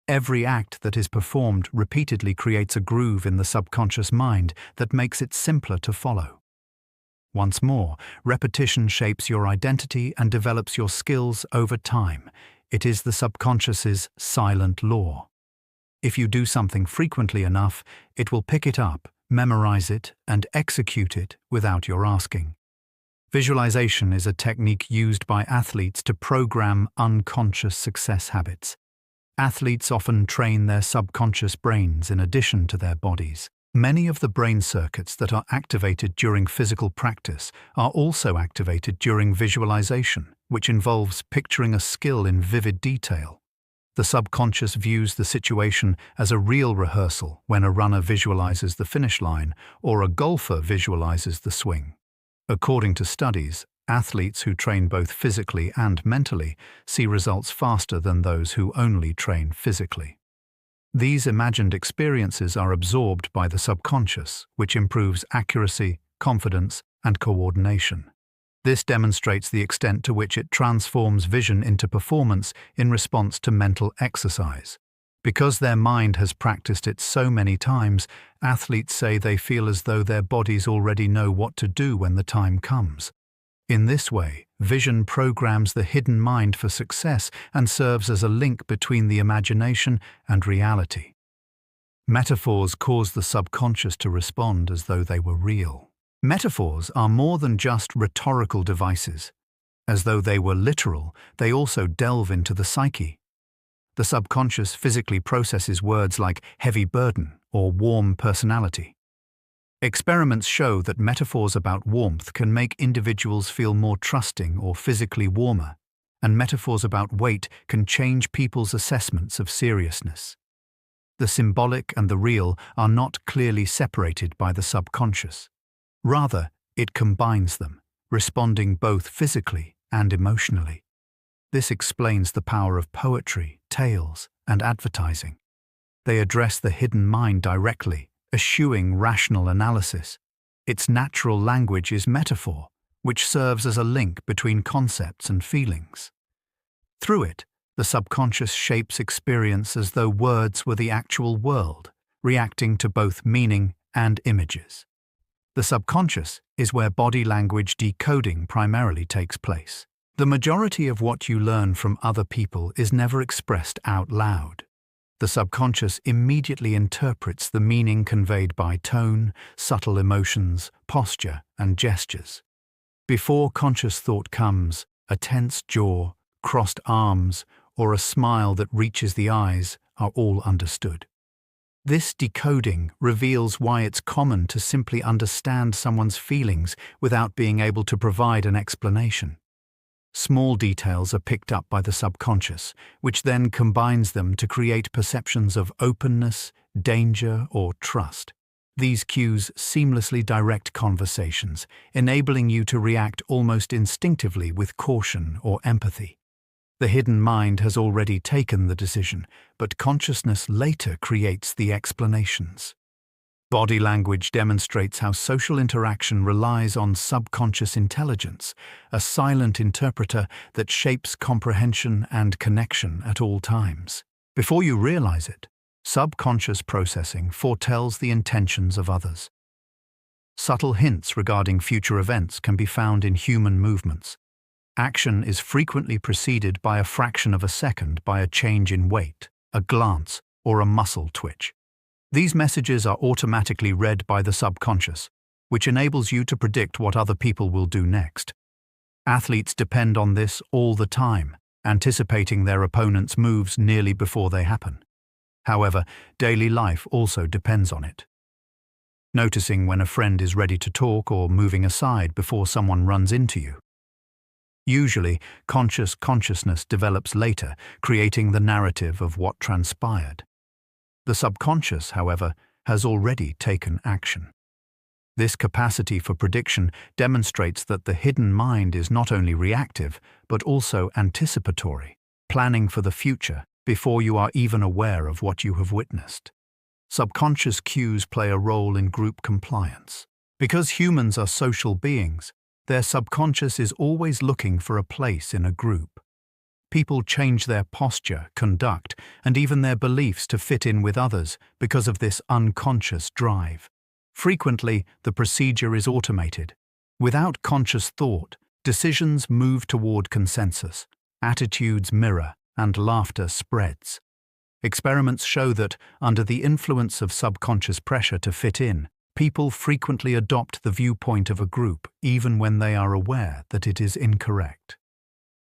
Every act that is performed repeatedly creates a groove in the subconscious mind that makes it simpler to follow. Once more, repetition shapes your identity and develops your skills over time. It is the subconscious's silent law. If you do something frequently enough, it will pick it up, memorize it, and execute it without your asking. Visualization is a technique used by athletes to program unconscious success habits. Athletes often train their subconscious brains in addition to their bodies. Many of the brain circuits that are activated during physical practice are also activated during visualization, which involves picturing a skill in vivid detail. The subconscious views the situation as a real rehearsal when a runner visualizes the finish line or a golfer visualizes the swing. According to studies, athletes who train both physically and mentally see results faster than those who only train physically. These imagined experiences are absorbed by the subconscious, which improves accuracy, confidence, and coordination. This demonstrates the extent to which it transforms vision into performance in response to mental exercise. Because their mind has practiced it so many times, athletes say they feel as though their bodies already know what to do when the time comes. In this way, vision programs the hidden mind for success and serves as a link between the imagination and reality. Metaphors cause the subconscious to respond as though they were real. Metaphors are more than just rhetorical devices. As though they were literal, they also delve into the psyche. The subconscious physically processes words like heavy burden or warm personality. Experiments show that metaphors about warmth can make individuals feel more trusting or physically warmer, and metaphors about weight can change people's assessments of seriousness. The symbolic and the real are not clearly separated by the subconscious. Rather, it combines them, responding both physically and emotionally. This explains the power of poetry, tales, and advertising. They address the hidden mind directly, eschewing rational analysis. Its natural language is metaphor, which serves as a link between concepts and feelings. Through it, the subconscious shapes experience as though words were the actual world, reacting to both meaning and images. The subconscious is where body language decoding primarily takes place. The majority of what you learn from other people is never expressed out loud. The subconscious immediately interprets the meaning conveyed by tone, subtle emotions, posture, and gestures. Before conscious thought comes, a tense jaw, crossed arms, or a smile that reaches the eyes are all understood. This decoding reveals why it's common to simply understand someone's feelings without being able to provide an explanation. Small details are picked up by the subconscious, which then combines them to create perceptions of openness, danger, or trust. These cues seamlessly direct conversations, enabling you to react almost instinctively with caution or empathy. The hidden mind has already taken the decision, but consciousness later creates the explanations. Body language demonstrates how social interaction relies on subconscious intelligence, a silent interpreter that shapes comprehension and connection at all times. Before you realize it, subconscious processing foretells the intentions of others. Subtle hints regarding future events can be found in human movements. Action is frequently preceded by a fraction of a second by a change in weight, a glance, or a muscle twitch. These messages are automatically read by the subconscious, which enables you to predict what other people will do next. Athletes depend on this all the time, anticipating their opponent's moves nearly before they happen. However, daily life also depends on it. Noticing when a friend is ready to talk or moving aside before someone runs into you. Usually, consciousness develops later, creating the narrative of what transpired. The subconscious, however, has already taken action. This capacity for prediction demonstrates that the hidden mind is not only reactive, but also anticipatory, planning for the future before you are even aware of what you have witnessed. Subconscious cues play a role in group compliance. Because humans are social beings, their subconscious is always looking for a place in a group. People change their posture, conduct, and even their beliefs to fit in with others because of this unconscious drive. Frequently, the procedure is automated. Without conscious thought, decisions move toward consensus, attitudes mirror, and laughter spreads. Experiments show that, under the influence of subconscious pressure to fit in, people frequently adopt the viewpoint of a group even when they are aware that it is incorrect.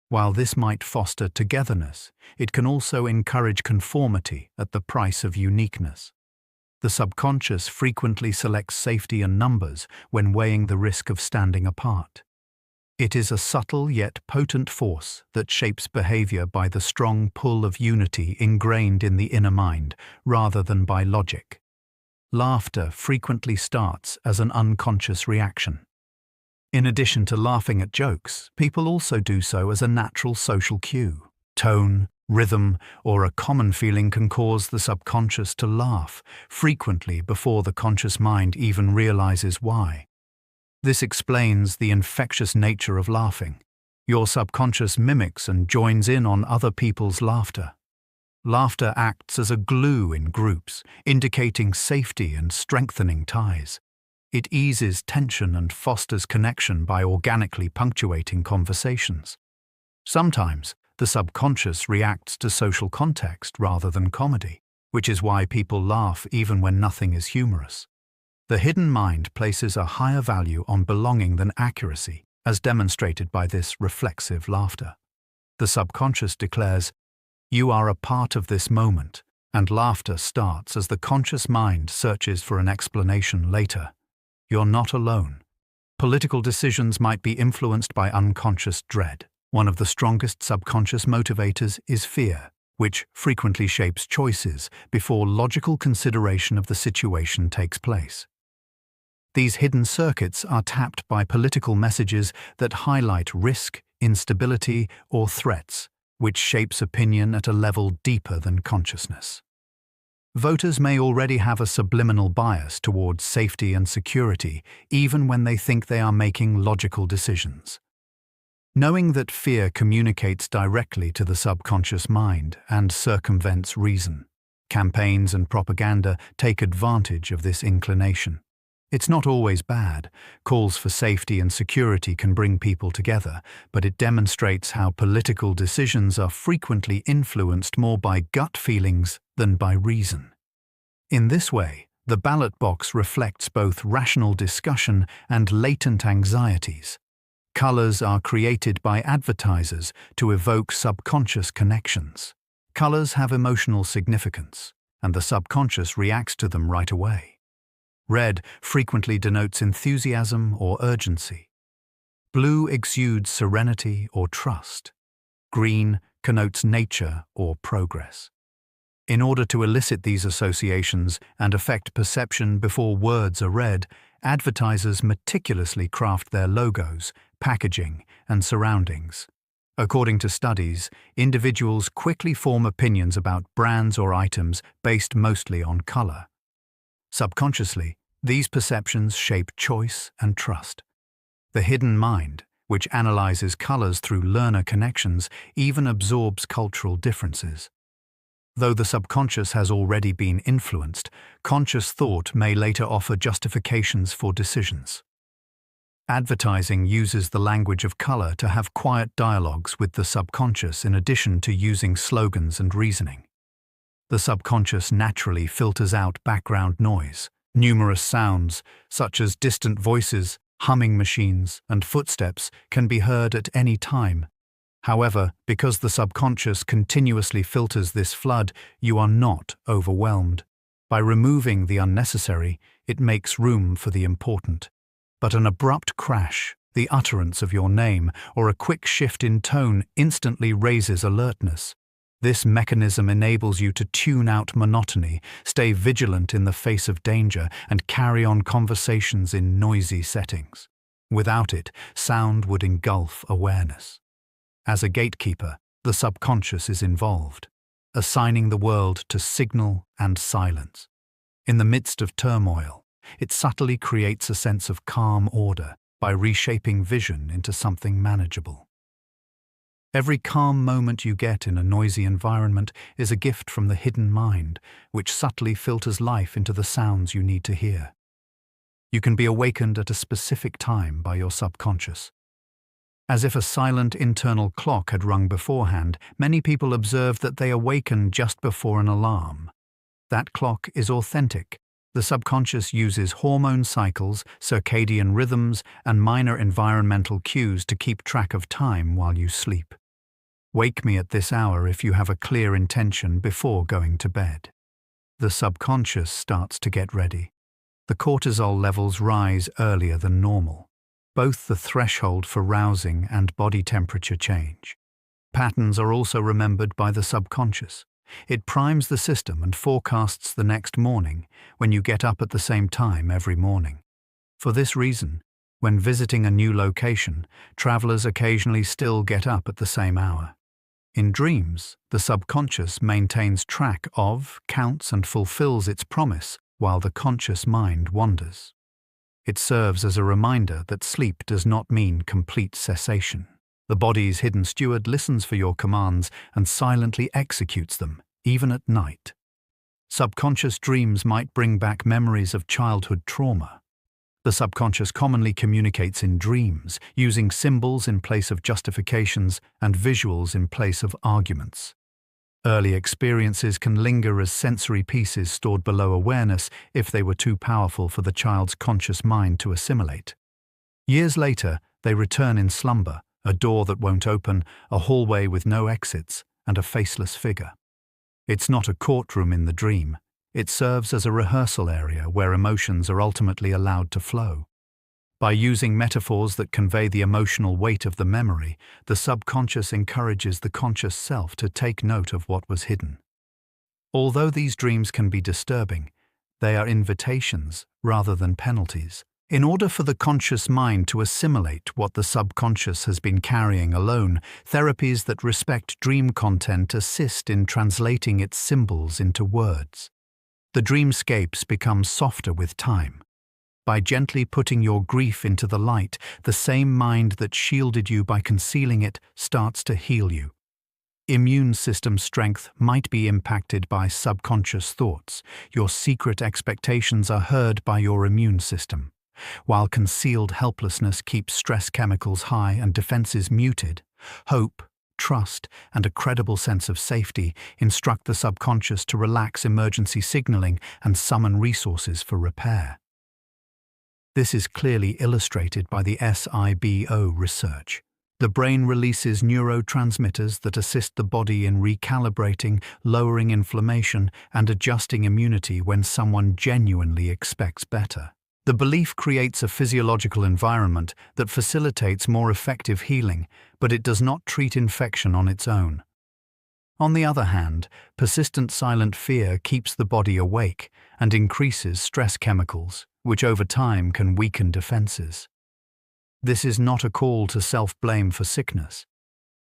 While this might foster togetherness, it can also encourage conformity at the price of uniqueness. The subconscious frequently selects safety and numbers when weighing the risk of standing apart. It is a subtle yet potent force that shapes behavior by the strong pull of unity ingrained in the inner mind, rather than by logic. Laughter frequently starts as an unconscious reaction. In addition to laughing at jokes, people also do so as a natural social cue. Tone, rhythm, or a common feeling can cause the subconscious to laugh, frequently before the conscious mind even realizes why. This explains the infectious nature of laughing. Your subconscious mimics and joins in on other people's laughter. Laughter acts as a glue in groups, indicating safety and strengthening ties. It eases tension and fosters connection by organically punctuating conversations. Sometimes, the subconscious reacts to social context rather than comedy, which is why people laugh even when nothing is humorous. The hidden mind places a higher value on belonging than accuracy, as demonstrated by this reflexive laughter. The subconscious declares, "You are a part of this moment," and laughter starts as the conscious mind searches for an explanation later. You're not alone. Political decisions might be influenced by unconscious dread. One of the strongest subconscious motivators is fear, which frequently shapes choices before logical consideration of the situation takes place. These hidden circuits are tapped by political messages that highlight risk, instability, or threats, which shapes opinion at a level deeper than consciousness. Voters may already have a subliminal bias towards safety and security, even when they think they are making logical decisions. Knowing that fear communicates directly to the subconscious mind and circumvents reason, campaigns and propaganda take advantage of this inclination. It's not always bad. Calls for safety and security can bring people together, but it demonstrates how political decisions are frequently influenced more by gut feelings than by reason. In this way, the ballot box reflects both rational discussion and latent anxieties. Colors are created by advertisers to evoke subconscious connections. Colors have emotional significance, and the subconscious reacts to them right away. Red frequently denotes enthusiasm or urgency. Blue exudes serenity or trust. Green connotes nature or progress. In order to elicit these associations and affect perception before words are read, advertisers meticulously craft their logos, packaging, and surroundings. According to studies, individuals quickly form opinions about brands or items based mostly on color. Subconsciously, these perceptions shape choice and trust. The hidden mind, which analyzes colors through learner connections, even absorbs cultural differences. Though the subconscious has already been influenced, conscious thought may later offer justifications for decisions. Advertising uses the language of color to have quiet dialogues with the subconscious in addition to using slogans and reasoning. The subconscious naturally filters out background noise. Numerous sounds, such as distant voices, humming machines, and footsteps, can be heard at any time. However, because the subconscious continuously filters this flood, you are not overwhelmed. By removing the unnecessary, it makes room for the important. But an abrupt crash, the utterance of your name, or a quick shift in tone instantly raises alertness. This mechanism enables you to tune out monotony, stay vigilant in the face of danger, and carry on conversations in noisy settings. Without it, sound would engulf awareness. As a gatekeeper, the subconscious is involved, assigning the world to signal and silence. In the midst of turmoil, it subtly creates a sense of calm order by reshaping vision into something manageable. Every calm moment you get in a noisy environment is a gift from the hidden mind, which subtly filters life into the sounds you need to hear. You can be awakened at a specific time by your subconscious. As if a silent internal clock had rung beforehand, many people observe that they awaken just before an alarm. That clock is authentic. The subconscious uses hormone cycles, circadian rhythms, and minor environmental cues to keep track of time while you sleep. Wake me at this hour if you have a clear intention before going to bed. The subconscious starts to get ready. The cortisol levels rise earlier than normal, both the threshold for rousing and body temperature change. Patterns are also remembered by the subconscious. It primes the system and forecasts the next morning when you get up at the same time every morning. For this reason, when visiting a new location, travelers occasionally still get up at the same hour. In dreams, the subconscious maintains track of, counts, and fulfills its promise while the conscious mind wanders. It serves as a reminder that sleep does not mean complete cessation. The body's hidden steward listens for your commands and silently executes them, even at night. Subconscious dreams might bring back memories of childhood trauma. The subconscious commonly communicates in dreams, using symbols in place of justifications and visuals in place of arguments. Early experiences can linger as sensory pieces stored below awareness if they were too powerful for the child's conscious mind to assimilate. Years later, they return in slumber, a door that won't open, a hallway with no exits, and a faceless figure. It's not a courtroom in the dream. It serves as a rehearsal area where emotions are ultimately allowed to flow. By using metaphors that convey the emotional weight of the memory, the subconscious encourages the conscious self to take note of what was hidden. Although these dreams can be disturbing, they are invitations rather than penalties. In order for the conscious mind to assimilate what the subconscious has been carrying alone, therapies that respect dream content assist in translating its symbols into words. The dreamscapes become softer with time. By gently putting your grief into the light, the same mind that shielded you by concealing it starts to heal you. Immune system strength might be impacted by subconscious thoughts. Your secret expectations are heard by your immune system. While concealed helplessness keeps stress chemicals high and defenses muted, hope, trust, and a credible sense of safety instruct the subconscious to relax emergency signaling and summon resources for repair. This is clearly illustrated by the SIBO research. The brain releases neurotransmitters that assist the body in recalibrating, lowering inflammation, and adjusting immunity when someone genuinely expects better. The belief creates a physiological environment that facilitates more effective healing, but it does not treat infection on its own. On the other hand, persistent silent fear keeps the body awake and increases stress chemicals, which over time can weaken defenses. This is not a call to self-blame for sickness.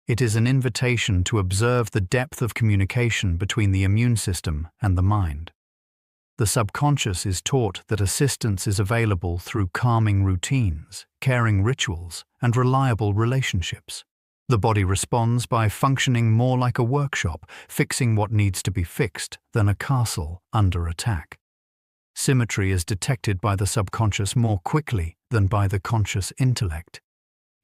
It is an invitation to observe the depth of communication between the immune system and the mind. The subconscious is taught that assistance is available through calming routines, caring rituals, and reliable relationships. The body responds by functioning more like a workshop, fixing what needs to be fixed, than a castle under attack. Symmetry is detected by the subconscious more quickly than by the conscious intellect.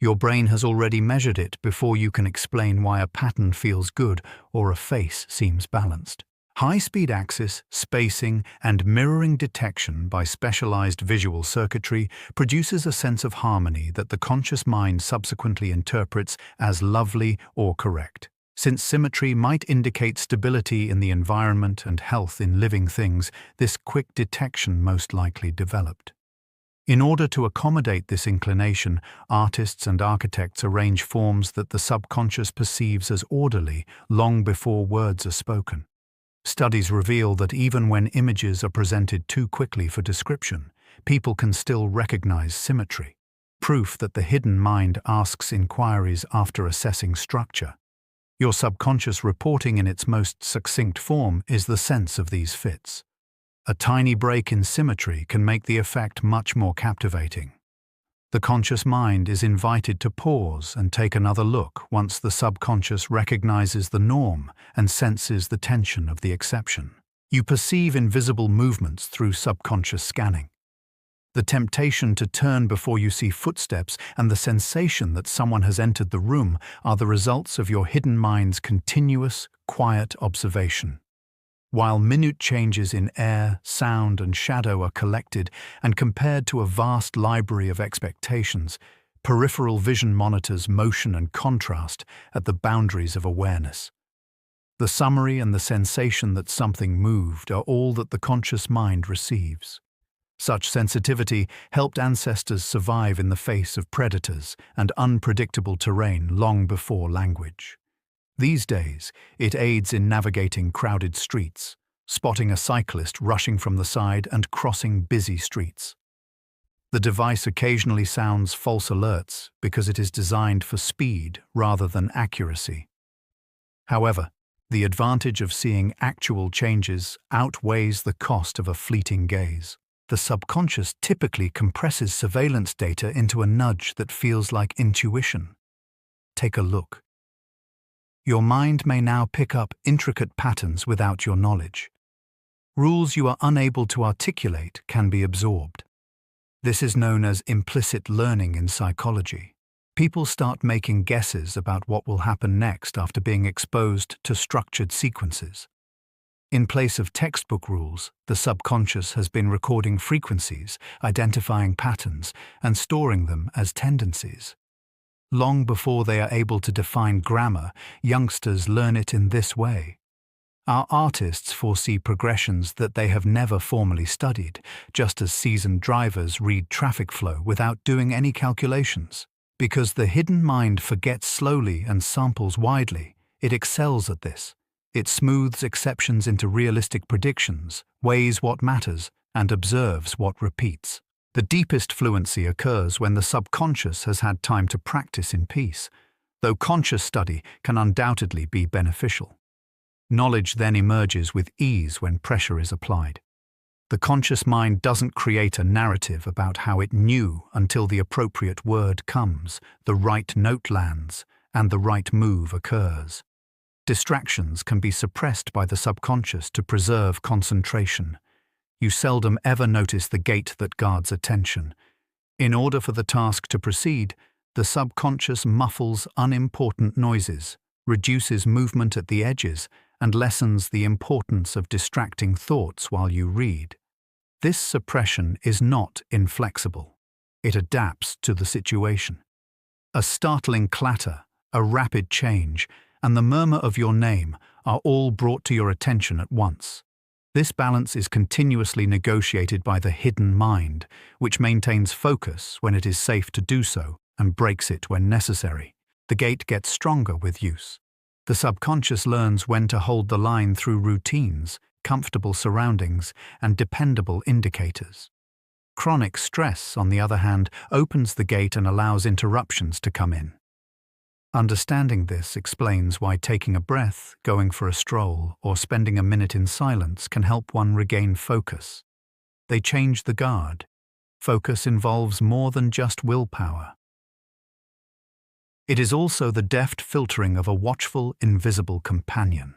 Your brain has already measured it before you can explain why a pattern feels good or a face seems balanced. High-speed axis, spacing, and mirroring detection by specialized visual circuitry produces a sense of harmony that the conscious mind subsequently interprets as lovely or correct. Since symmetry might indicate stability in the environment and health in living things, this quick detection most likely developed. In order to accommodate this inclination, artists and architects arrange forms that the subconscious perceives as orderly long before words are spoken. Studies reveal that even when images are presented too quickly for description, people can still recognize symmetry, proof that the hidden mind asks inquiries after assessing structure. Your subconscious reporting in its most succinct form is the sense of these fits. A tiny break in symmetry can make the effect much more captivating. The conscious mind is invited to pause and take another look once the subconscious recognizes the norm and senses the tension of the exception. You perceive invisible movements through subconscious scanning. The temptation to turn before you see footsteps and the sensation that someone has entered the room are the results of your hidden mind's continuous, quiet observation. While minute changes in air, sound, and shadow are collected and compared to a vast library of expectations, peripheral vision monitors motion and contrast at the boundaries of awareness. The summary and the sensation that something moved are all that the conscious mind receives. Such sensitivity helped ancestors survive in the face of predators and unpredictable terrain long before language. These days, it aids in navigating crowded streets, spotting a cyclist rushing from the side and crossing busy streets. The device occasionally sounds false alerts because it is designed for speed rather than accuracy. However, the advantage of seeing actual changes outweighs the cost of a fleeting gaze. The subconscious typically compresses surveillance data into a nudge that feels like intuition. Take a look. Your mind may now pick up intricate patterns without your knowledge. Rules you are unable to articulate can be absorbed. This is known as implicit learning in psychology. People start making guesses about what will happen next after being exposed to structured sequences. In place of textbook rules, the subconscious has been recording frequencies, identifying patterns, and storing them as tendencies. Long before they are able to define grammar, youngsters learn it in this way. Our artists foresee progressions that they have never formally studied, just as seasoned drivers read traffic flow without doing any calculations. Because the hidden mind forgets slowly and samples widely, it excels at this. It smooths exceptions into realistic predictions, weighs what matters, and observes what repeats. The deepest fluency occurs when the subconscious has had time to practice in peace, though conscious study can undoubtedly be beneficial. Knowledge then emerges with ease when pressure is applied. The conscious mind doesn't create a narrative about how it knew until the appropriate word comes, the right note lands, and the right move occurs. Distractions can be suppressed by the subconscious to preserve concentration. You seldom ever notice the gate that guards attention. In order for the task to proceed, the subconscious muffles unimportant noises, reduces movement at the edges, and lessens the importance of distracting thoughts while you read. This suppression is not inflexible. It adapts to the situation. A startling clatter, a rapid change, and the murmur of your name are all brought to your attention at once. This balance is continuously negotiated by the hidden mind, which maintains focus when it is safe to do so and breaks it when necessary. The gate gets stronger with use. The subconscious learns when to hold the line through routines, comfortable surroundings, and dependable indicators. Chronic stress, on the other hand, opens the gate and allows interruptions to come in. Understanding this explains why taking a breath, going for a stroll, or spending a minute in silence can help one regain focus. They change the guard. Focus involves more than just willpower. It is also the deft filtering of a watchful, invisible companion.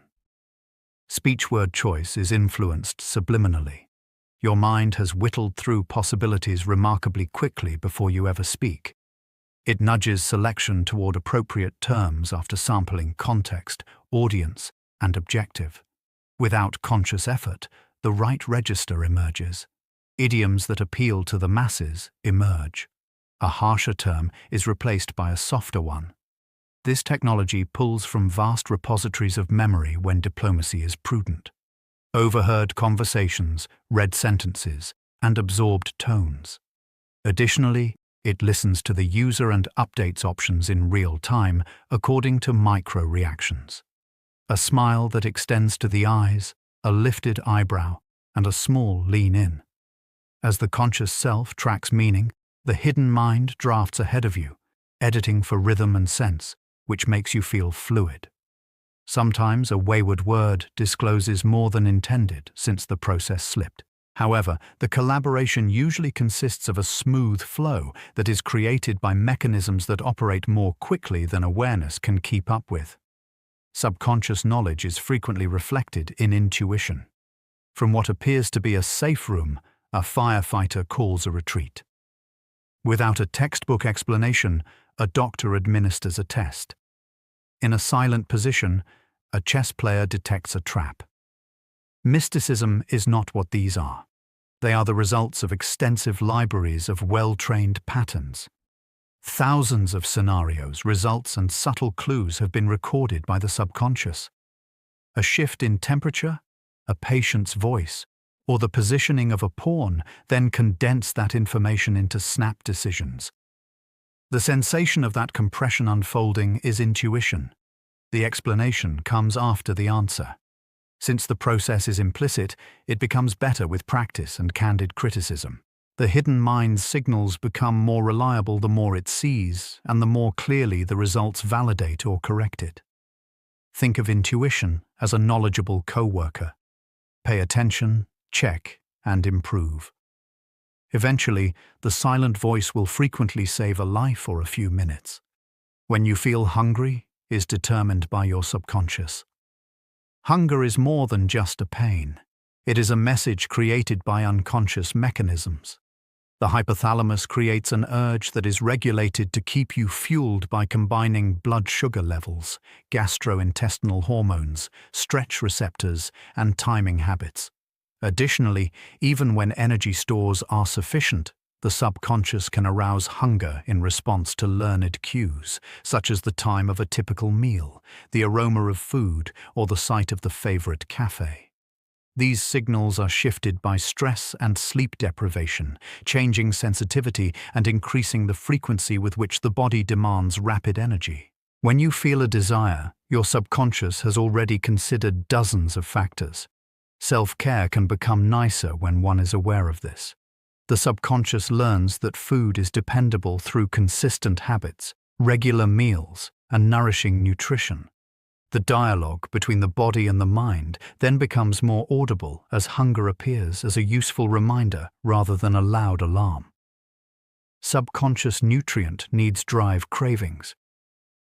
Speech-word choice is influenced subliminally. Your mind has whittled through possibilities remarkably quickly before you ever speak. It nudges selection toward appropriate terms after sampling context, audience, and objective. Without conscious effort, the right register emerges. Idioms that appeal to the masses emerge. A harsher term is replaced by a softer one. This technology pulls from vast repositories of memory when diplomacy is prudent. Overheard conversations, read sentences, and absorbed tones. Additionally, it listens to the user and updates options in real time according to micro-reactions. A smile that extends to the eyes, a lifted eyebrow, and a small lean in. As the conscious self tracks meaning, the hidden mind drafts ahead of you, editing for rhythm and sense, which makes you feel fluid. Sometimes a wayward word discloses more than intended since the process slipped. However, the collaboration usually consists of a smooth flow that is created by mechanisms that operate more quickly than awareness can keep up with. Subconscious knowledge is frequently reflected in intuition. From what appears to be a safe room, a firefighter calls a retreat. Without a textbook explanation, a doctor administers a test. In a silent position, a chess player detects a trap. Mysticism is not what these are. They are the results of extensive libraries of well-trained patterns. Thousands of scenarios, results, and subtle clues have been recorded by the subconscious. A shift in temperature, a patient's voice, or the positioning of a pawn then condense that information into snap decisions. The sensation of that compression unfolding is intuition. The explanation comes after the answer. Since the process is implicit, it becomes better with practice and candid criticism. The hidden mind's signals become more reliable the more it sees, and the more clearly the results validate or correct it. Think of intuition as a knowledgeable co-worker. Pay attention, check, and improve. Eventually, the silent voice will frequently save a life or a few minutes. When you feel hungry is determined by your subconscious. Hunger is more than just a pain. It is a message created by unconscious mechanisms. The hypothalamus creates an urge that is regulated to keep you fueled by combining blood sugar levels, gastrointestinal hormones, stretch receptors, and timing habits. Additionally, even when energy stores are sufficient, the subconscious can arouse hunger in response to learned cues, such as the time of a typical meal, the aroma of food, or the sight of the favorite cafe. These signals are shifted by stress and sleep deprivation, changing sensitivity and increasing the frequency with which the body demands rapid energy. When you feel a desire, your subconscious has already considered dozens of factors. Self-care can become nicer when one is aware of this. The subconscious learns that food is dependable through consistent habits, regular meals, and nourishing nutrition. The dialogue between the body and the mind then becomes more audible as hunger appears as a useful reminder rather than a loud alarm. Subconscious nutrient needs drive cravings.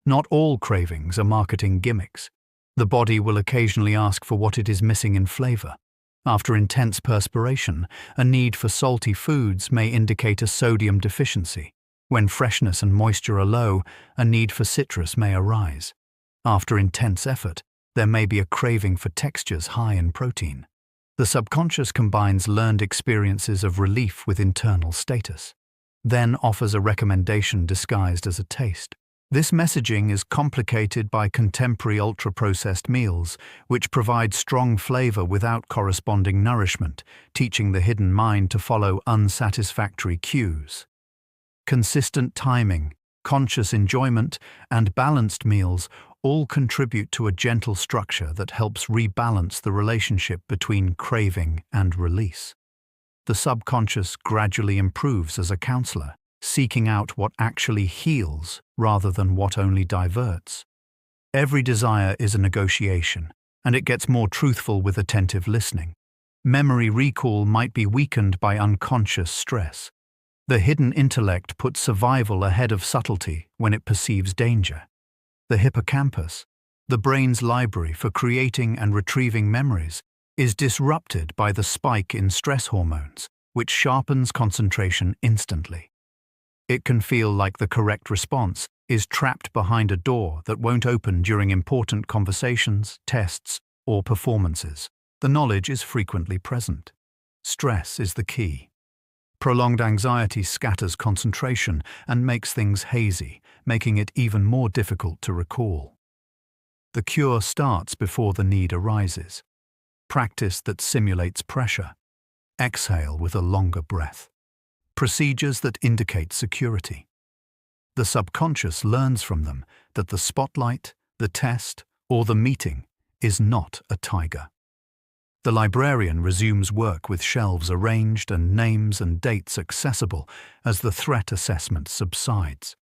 Not all cravings are marketing gimmicks. The body will occasionally ask for what it is missing in flavor. After intense perspiration, a need for salty foods may indicate a sodium deficiency. When freshness and moisture are low, a need for citrus may arise. After intense effort, there may be a craving for textures high in protein. The subconscious combines learned experiences of relief with internal status, then offers a recommendation disguised as a taste. This messaging is complicated by contemporary ultra-processed meals, which provide strong flavor without corresponding nourishment, teaching the hidden mind to follow unsatisfactory cues. Consistent timing, conscious enjoyment, and balanced meals all contribute to a gentle structure that helps rebalance the relationship between craving and release. The subconscious gradually improves as a counselor, seeking out what actually heals rather than what only diverts. Every desire is a negotiation, and it gets more truthful with attentive listening. Memory recall might be weakened by unconscious stress. The hidden intellect puts survival ahead of subtlety when it perceives danger. The hippocampus, the brain's library for creating and retrieving memories, is disrupted by the spike in stress hormones, which sharpens concentration instantly. It can feel like the correct response is trapped behind a door that won't open during important conversations, tests, or performances. The knowledge is frequently present. Stress is the key. Prolonged anxiety scatters concentration and makes things hazy, making it even more difficult to recall. The cure starts before the need arises. Practice that simulates pressure. Exhale with a longer breath. Procedures that indicate security. The subconscious learns from them that the spotlight, the test, or the meeting is not a tiger. The librarian resumes work with shelves arranged and names and dates accessible as the threat assessment subsides.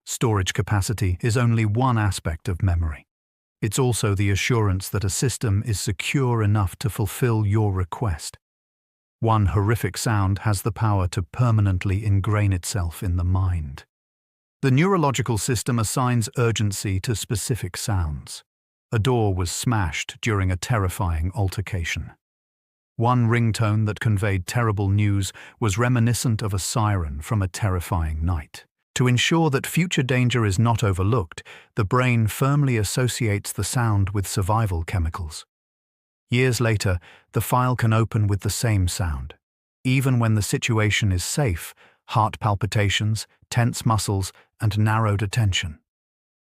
Storage capacity is only one aspect of memory. It's also the assurance that a system is secure enough to fulfill your request. One horrific sound has the power to permanently ingrain itself in the mind. The neurological system assigns urgency to specific sounds. A door was smashed during a terrifying altercation. One ringtone that conveyed terrible news was reminiscent of a siren from a terrifying night. To ensure that future danger is not overlooked, the brain firmly associates the sound with survival chemicals. Years later, the file can open with the same sound. Even when the situation is safe, heart palpitations, tense muscles, and narrowed attention.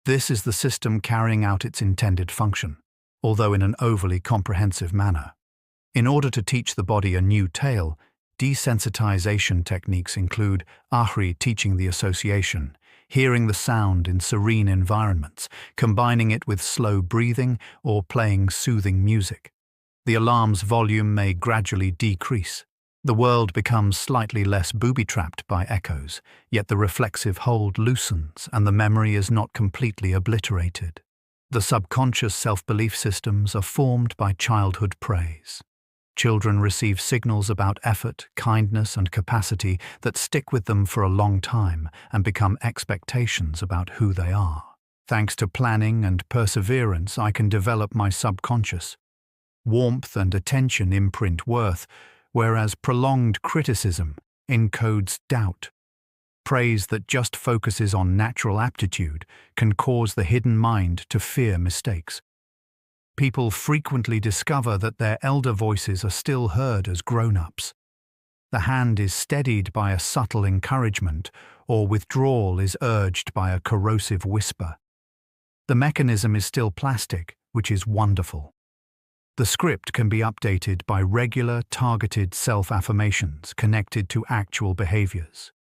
This is the system carrying out its intended function, although in an overly comprehensive manner. In order to teach the body a new tale, desensitization techniques include Ahri teaching the association, hearing the sound in serene environments, combining it with slow breathing or playing soothing music. The alarm's volume may gradually decrease. The world becomes slightly less booby-trapped by echoes, yet the reflexive hold loosens and the memory is not completely obliterated. The subconscious self-belief systems are formed by childhood praise. Children receive signals about effort, kindness, and capacity that stick with them for a long time and become expectations about who they are. Thanks to planning and perseverance, I can develop my subconscious. Warmth and attention imprint worth, whereas prolonged criticism encodes doubt. Praise that just focuses on natural aptitude can cause the hidden mind to fear mistakes. People frequently discover that their elder voices are still heard as grown-ups. The hand is steadied by a subtle encouragement, or withdrawal is urged by a corrosive whisper. The mechanism is still plastic, which is wonderful. The script can be updated by regular, targeted self-affirmations connected to actual behaviors.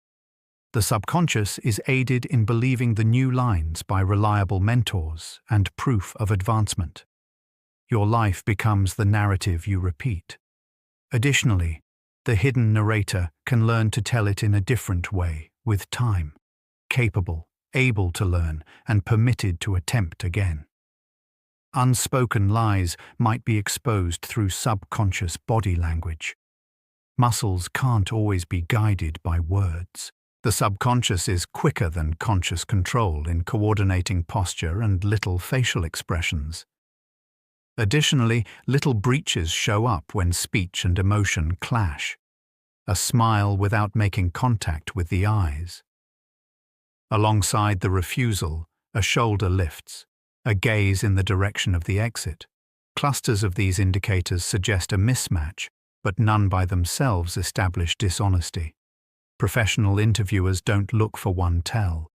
The subconscious is aided in believing the new lines by reliable mentors and proof of advancement. Your life becomes the narrative you repeat. Additionally, the hidden narrator can learn to tell it in a different way, with time, capable, able to learn, and permitted to attempt again. Unspoken lies might be exposed through subconscious body language. Muscles can't always be guided by words. The subconscious is quicker than conscious control in coordinating posture and little facial expressions. Additionally, little breaches show up when speech and emotion clash. A smile without making contact with the eyes. Alongside the refusal, a shoulder lifts, a gaze in the direction of the exit. Clusters of these indicators suggest a mismatch, but none by themselves establish dishonesty. Professional interviewers don't look for one tell.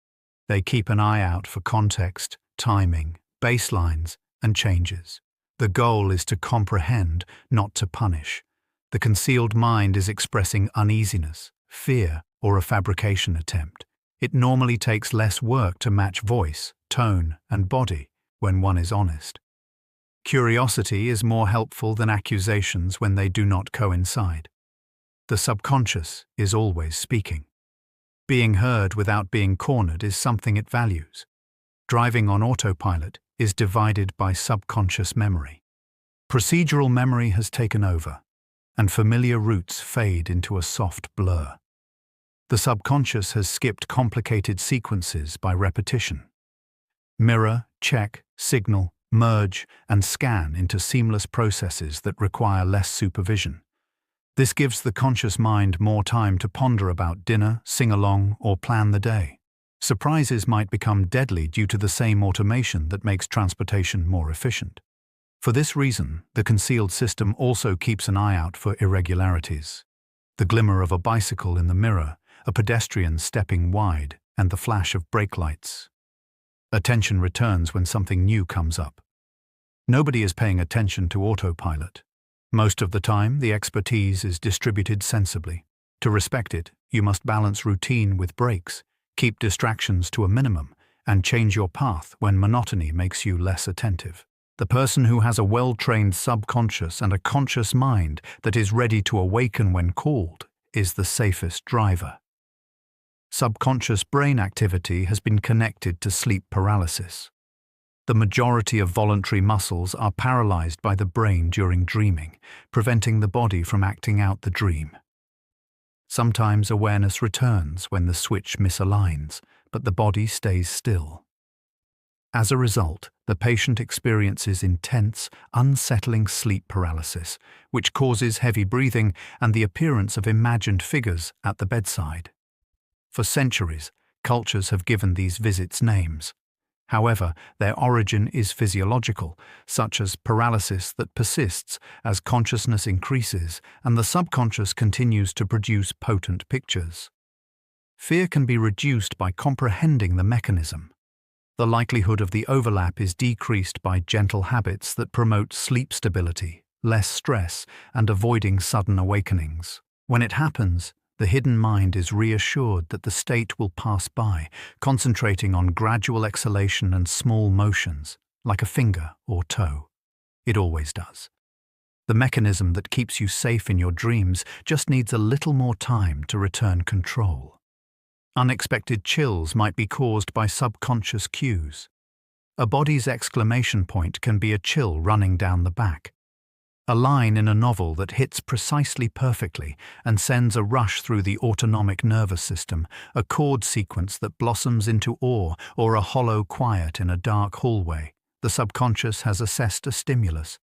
They keep an eye out for context, timing, baselines, and changes. The goal is to comprehend, not to punish. The concealed mind is expressing uneasiness, fear, or a fabrication attempt. It normally takes less work to match voice, tone, and body when one is honest. Curiosity is more helpful than accusations when they do not coincide. The subconscious is always speaking. Being heard without being cornered is something it values. Driving on autopilot is divided by subconscious memory. Procedural memory has taken over, and familiar routes fade into a soft blur. The subconscious has skipped complicated sequences by repetition. Mirror, check, signal, merge, and scan into seamless processes that require less supervision. This gives the conscious mind more time to ponder about dinner, sing along, or plan the day. Surprises might become deadly due to the same automation that makes transportation more efficient. For this reason, the concealed system also keeps an eye out for irregularities. The glimmer of a bicycle in the mirror, a pedestrian stepping wide, and the flash of brake lights. Attention returns when something new comes up. Nobody is paying attention to autopilot. Most of the time, the expertise is distributed sensibly. To respect it, you must balance routine with breaks, keep distractions to a minimum, and change your path when monotony makes you less attentive. The person who has a well-trained subconscious and a conscious mind that is ready to awaken when called is the safest driver. Subconscious brain activity has been connected to sleep paralysis. The majority of voluntary muscles are paralyzed by the brain during dreaming, preventing the body from acting out the dream. Sometimes awareness returns when the switch misaligns, but the body stays still. As a result, the patient experiences intense, unsettling sleep paralysis, which causes heavy breathing and the appearance of imagined figures at the bedside. For centuries, cultures have given these visits names. However, their origin is physiological, such as paralysis that persists as consciousness increases and the subconscious continues to produce potent pictures. Fear can be reduced by comprehending the mechanism. The likelihood of the overlap is decreased by gentle habits that promote sleep stability, less stress, and avoiding sudden awakenings. When it happens, the hidden mind is reassured that the state will pass by, concentrating on gradual exhalation and small motions, like a finger or toe. It always does. The mechanism that keeps you safe in your dreams just needs a little more time to return control. Unexpected chills might be caused by subconscious cues. A body's exclamation point can be a chill running down the back. A line in a novel that hits precisely perfectly and sends a rush through the autonomic nervous system, a chord sequence that blossoms into awe, or a hollow quiet in a dark hallway. The subconscious has assessed a stimulus.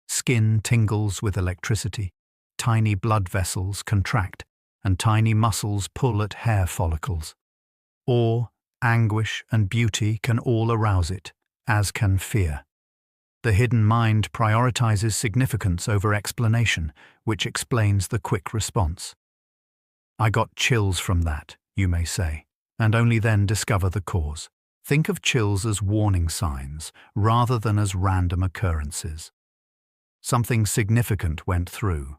Skin tingles with electricity, tiny blood vessels contract, and tiny muscles pull at hair follicles. Awe, anguish, and beauty can all arouse it, as can fear. The hidden mind prioritizes significance over explanation, which explains the quick response. I got chills from that, you may say, and only then discover the cause. Think of chills as warning signs, rather than as random occurrences. Something significant went through.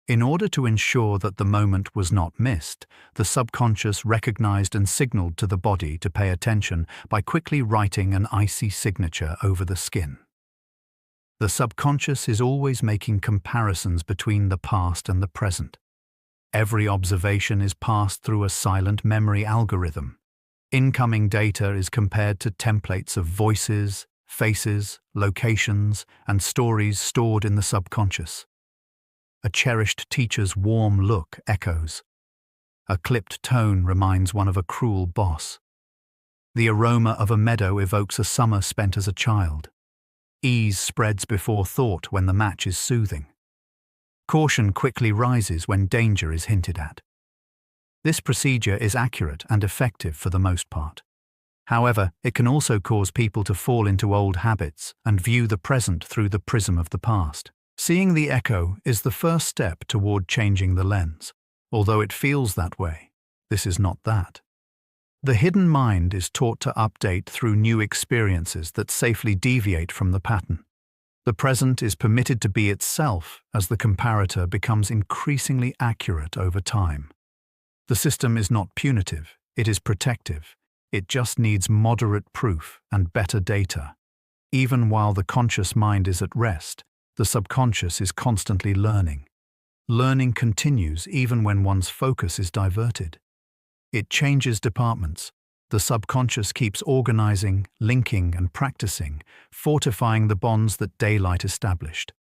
In order to ensure that the moment was not missed, the subconscious recognized and signaled to the body to pay attention by quickly writing an icy signature over the skin. The subconscious is always making comparisons between the past and the present. Every observation is passed through a silent memory algorithm. Incoming data is compared to templates of voices, faces, locations, and stories stored in the subconscious. A cherished teacher's warm look echoes. A clipped tone reminds one of a cruel boss. The aroma of a meadow evokes a summer spent as a child. Ease spreads before thought when the match is soothing. Caution quickly rises when danger is hinted at. This procedure is accurate and effective for the most part. However, it can also cause people to fall into old habits and view the present through the prism of the past. Seeing the echo is the first step toward changing the lens. Although it feels that way, this is not that. The hidden mind is taught to update through new experiences that safely deviate from the pattern. The present is permitted to be itself as the comparator becomes increasingly accurate over time. The system is not punitive, it is protective. It just needs moderate proof and better data. Even while the conscious mind is at rest, the subconscious is constantly learning. Learning continues even when one's focus is diverted. It changes departments. The subconscious keeps organizing, linking, and practicing, fortifying the bonds that daylight established.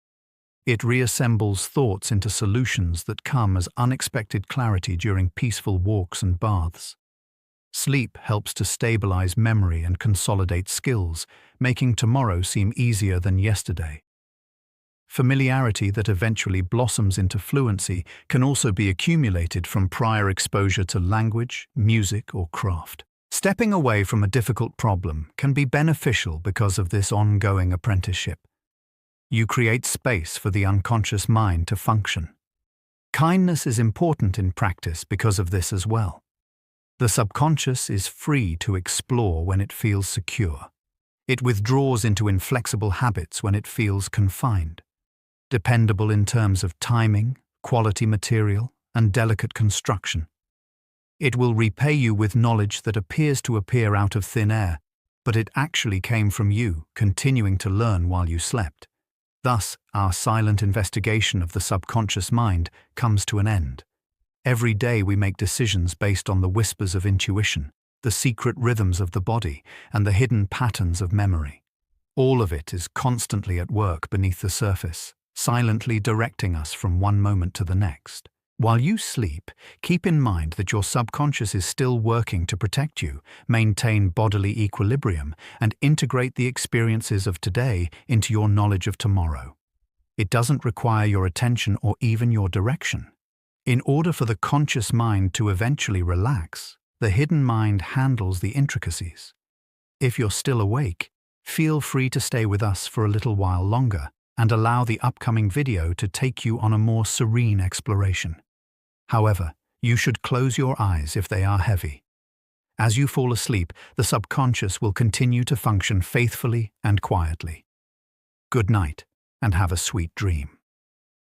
It reassembles thoughts into solutions that come as unexpected clarity during peaceful walks and baths. Sleep helps to stabilize memory and consolidate skills, making tomorrow seem easier than yesterday. Familiarity that eventually blossoms into fluency can also be accumulated from prior exposure to language, music, or craft. Stepping away from a difficult problem can be beneficial because of this ongoing apprenticeship. You create space for the unconscious mind to function. Kindness is important in practice because of this as well. The subconscious is free to explore when it feels secure. It withdraws into inflexible habits when it feels confined. Dependable in terms of timing, quality material, and delicate construction. It will repay you with knowledge that appears to appear out of thin air, but it actually came from you, continuing to learn while you slept. Thus, our silent investigation of the subconscious mind comes to an end. Every day we make decisions based on the whispers of intuition, the secret rhythms of the body, and the hidden patterns of memory. All of it is constantly at work beneath the surface, silently directing us from one moment to the next. While you sleep, keep in mind that your subconscious is still working to protect you, maintain bodily equilibrium, and integrate the experiences of today into your knowledge of tomorrow. It doesn't require your attention or even your direction. In order for the conscious mind to eventually relax, the hidden mind handles the intricacies. If you're still awake, feel free to stay with us for a little while longer and allow the upcoming video to take you on a more serene exploration. However, you should close your eyes if they are heavy. As you fall asleep, the subconscious will continue to function faithfully and quietly. Good night, and have a sweet dream.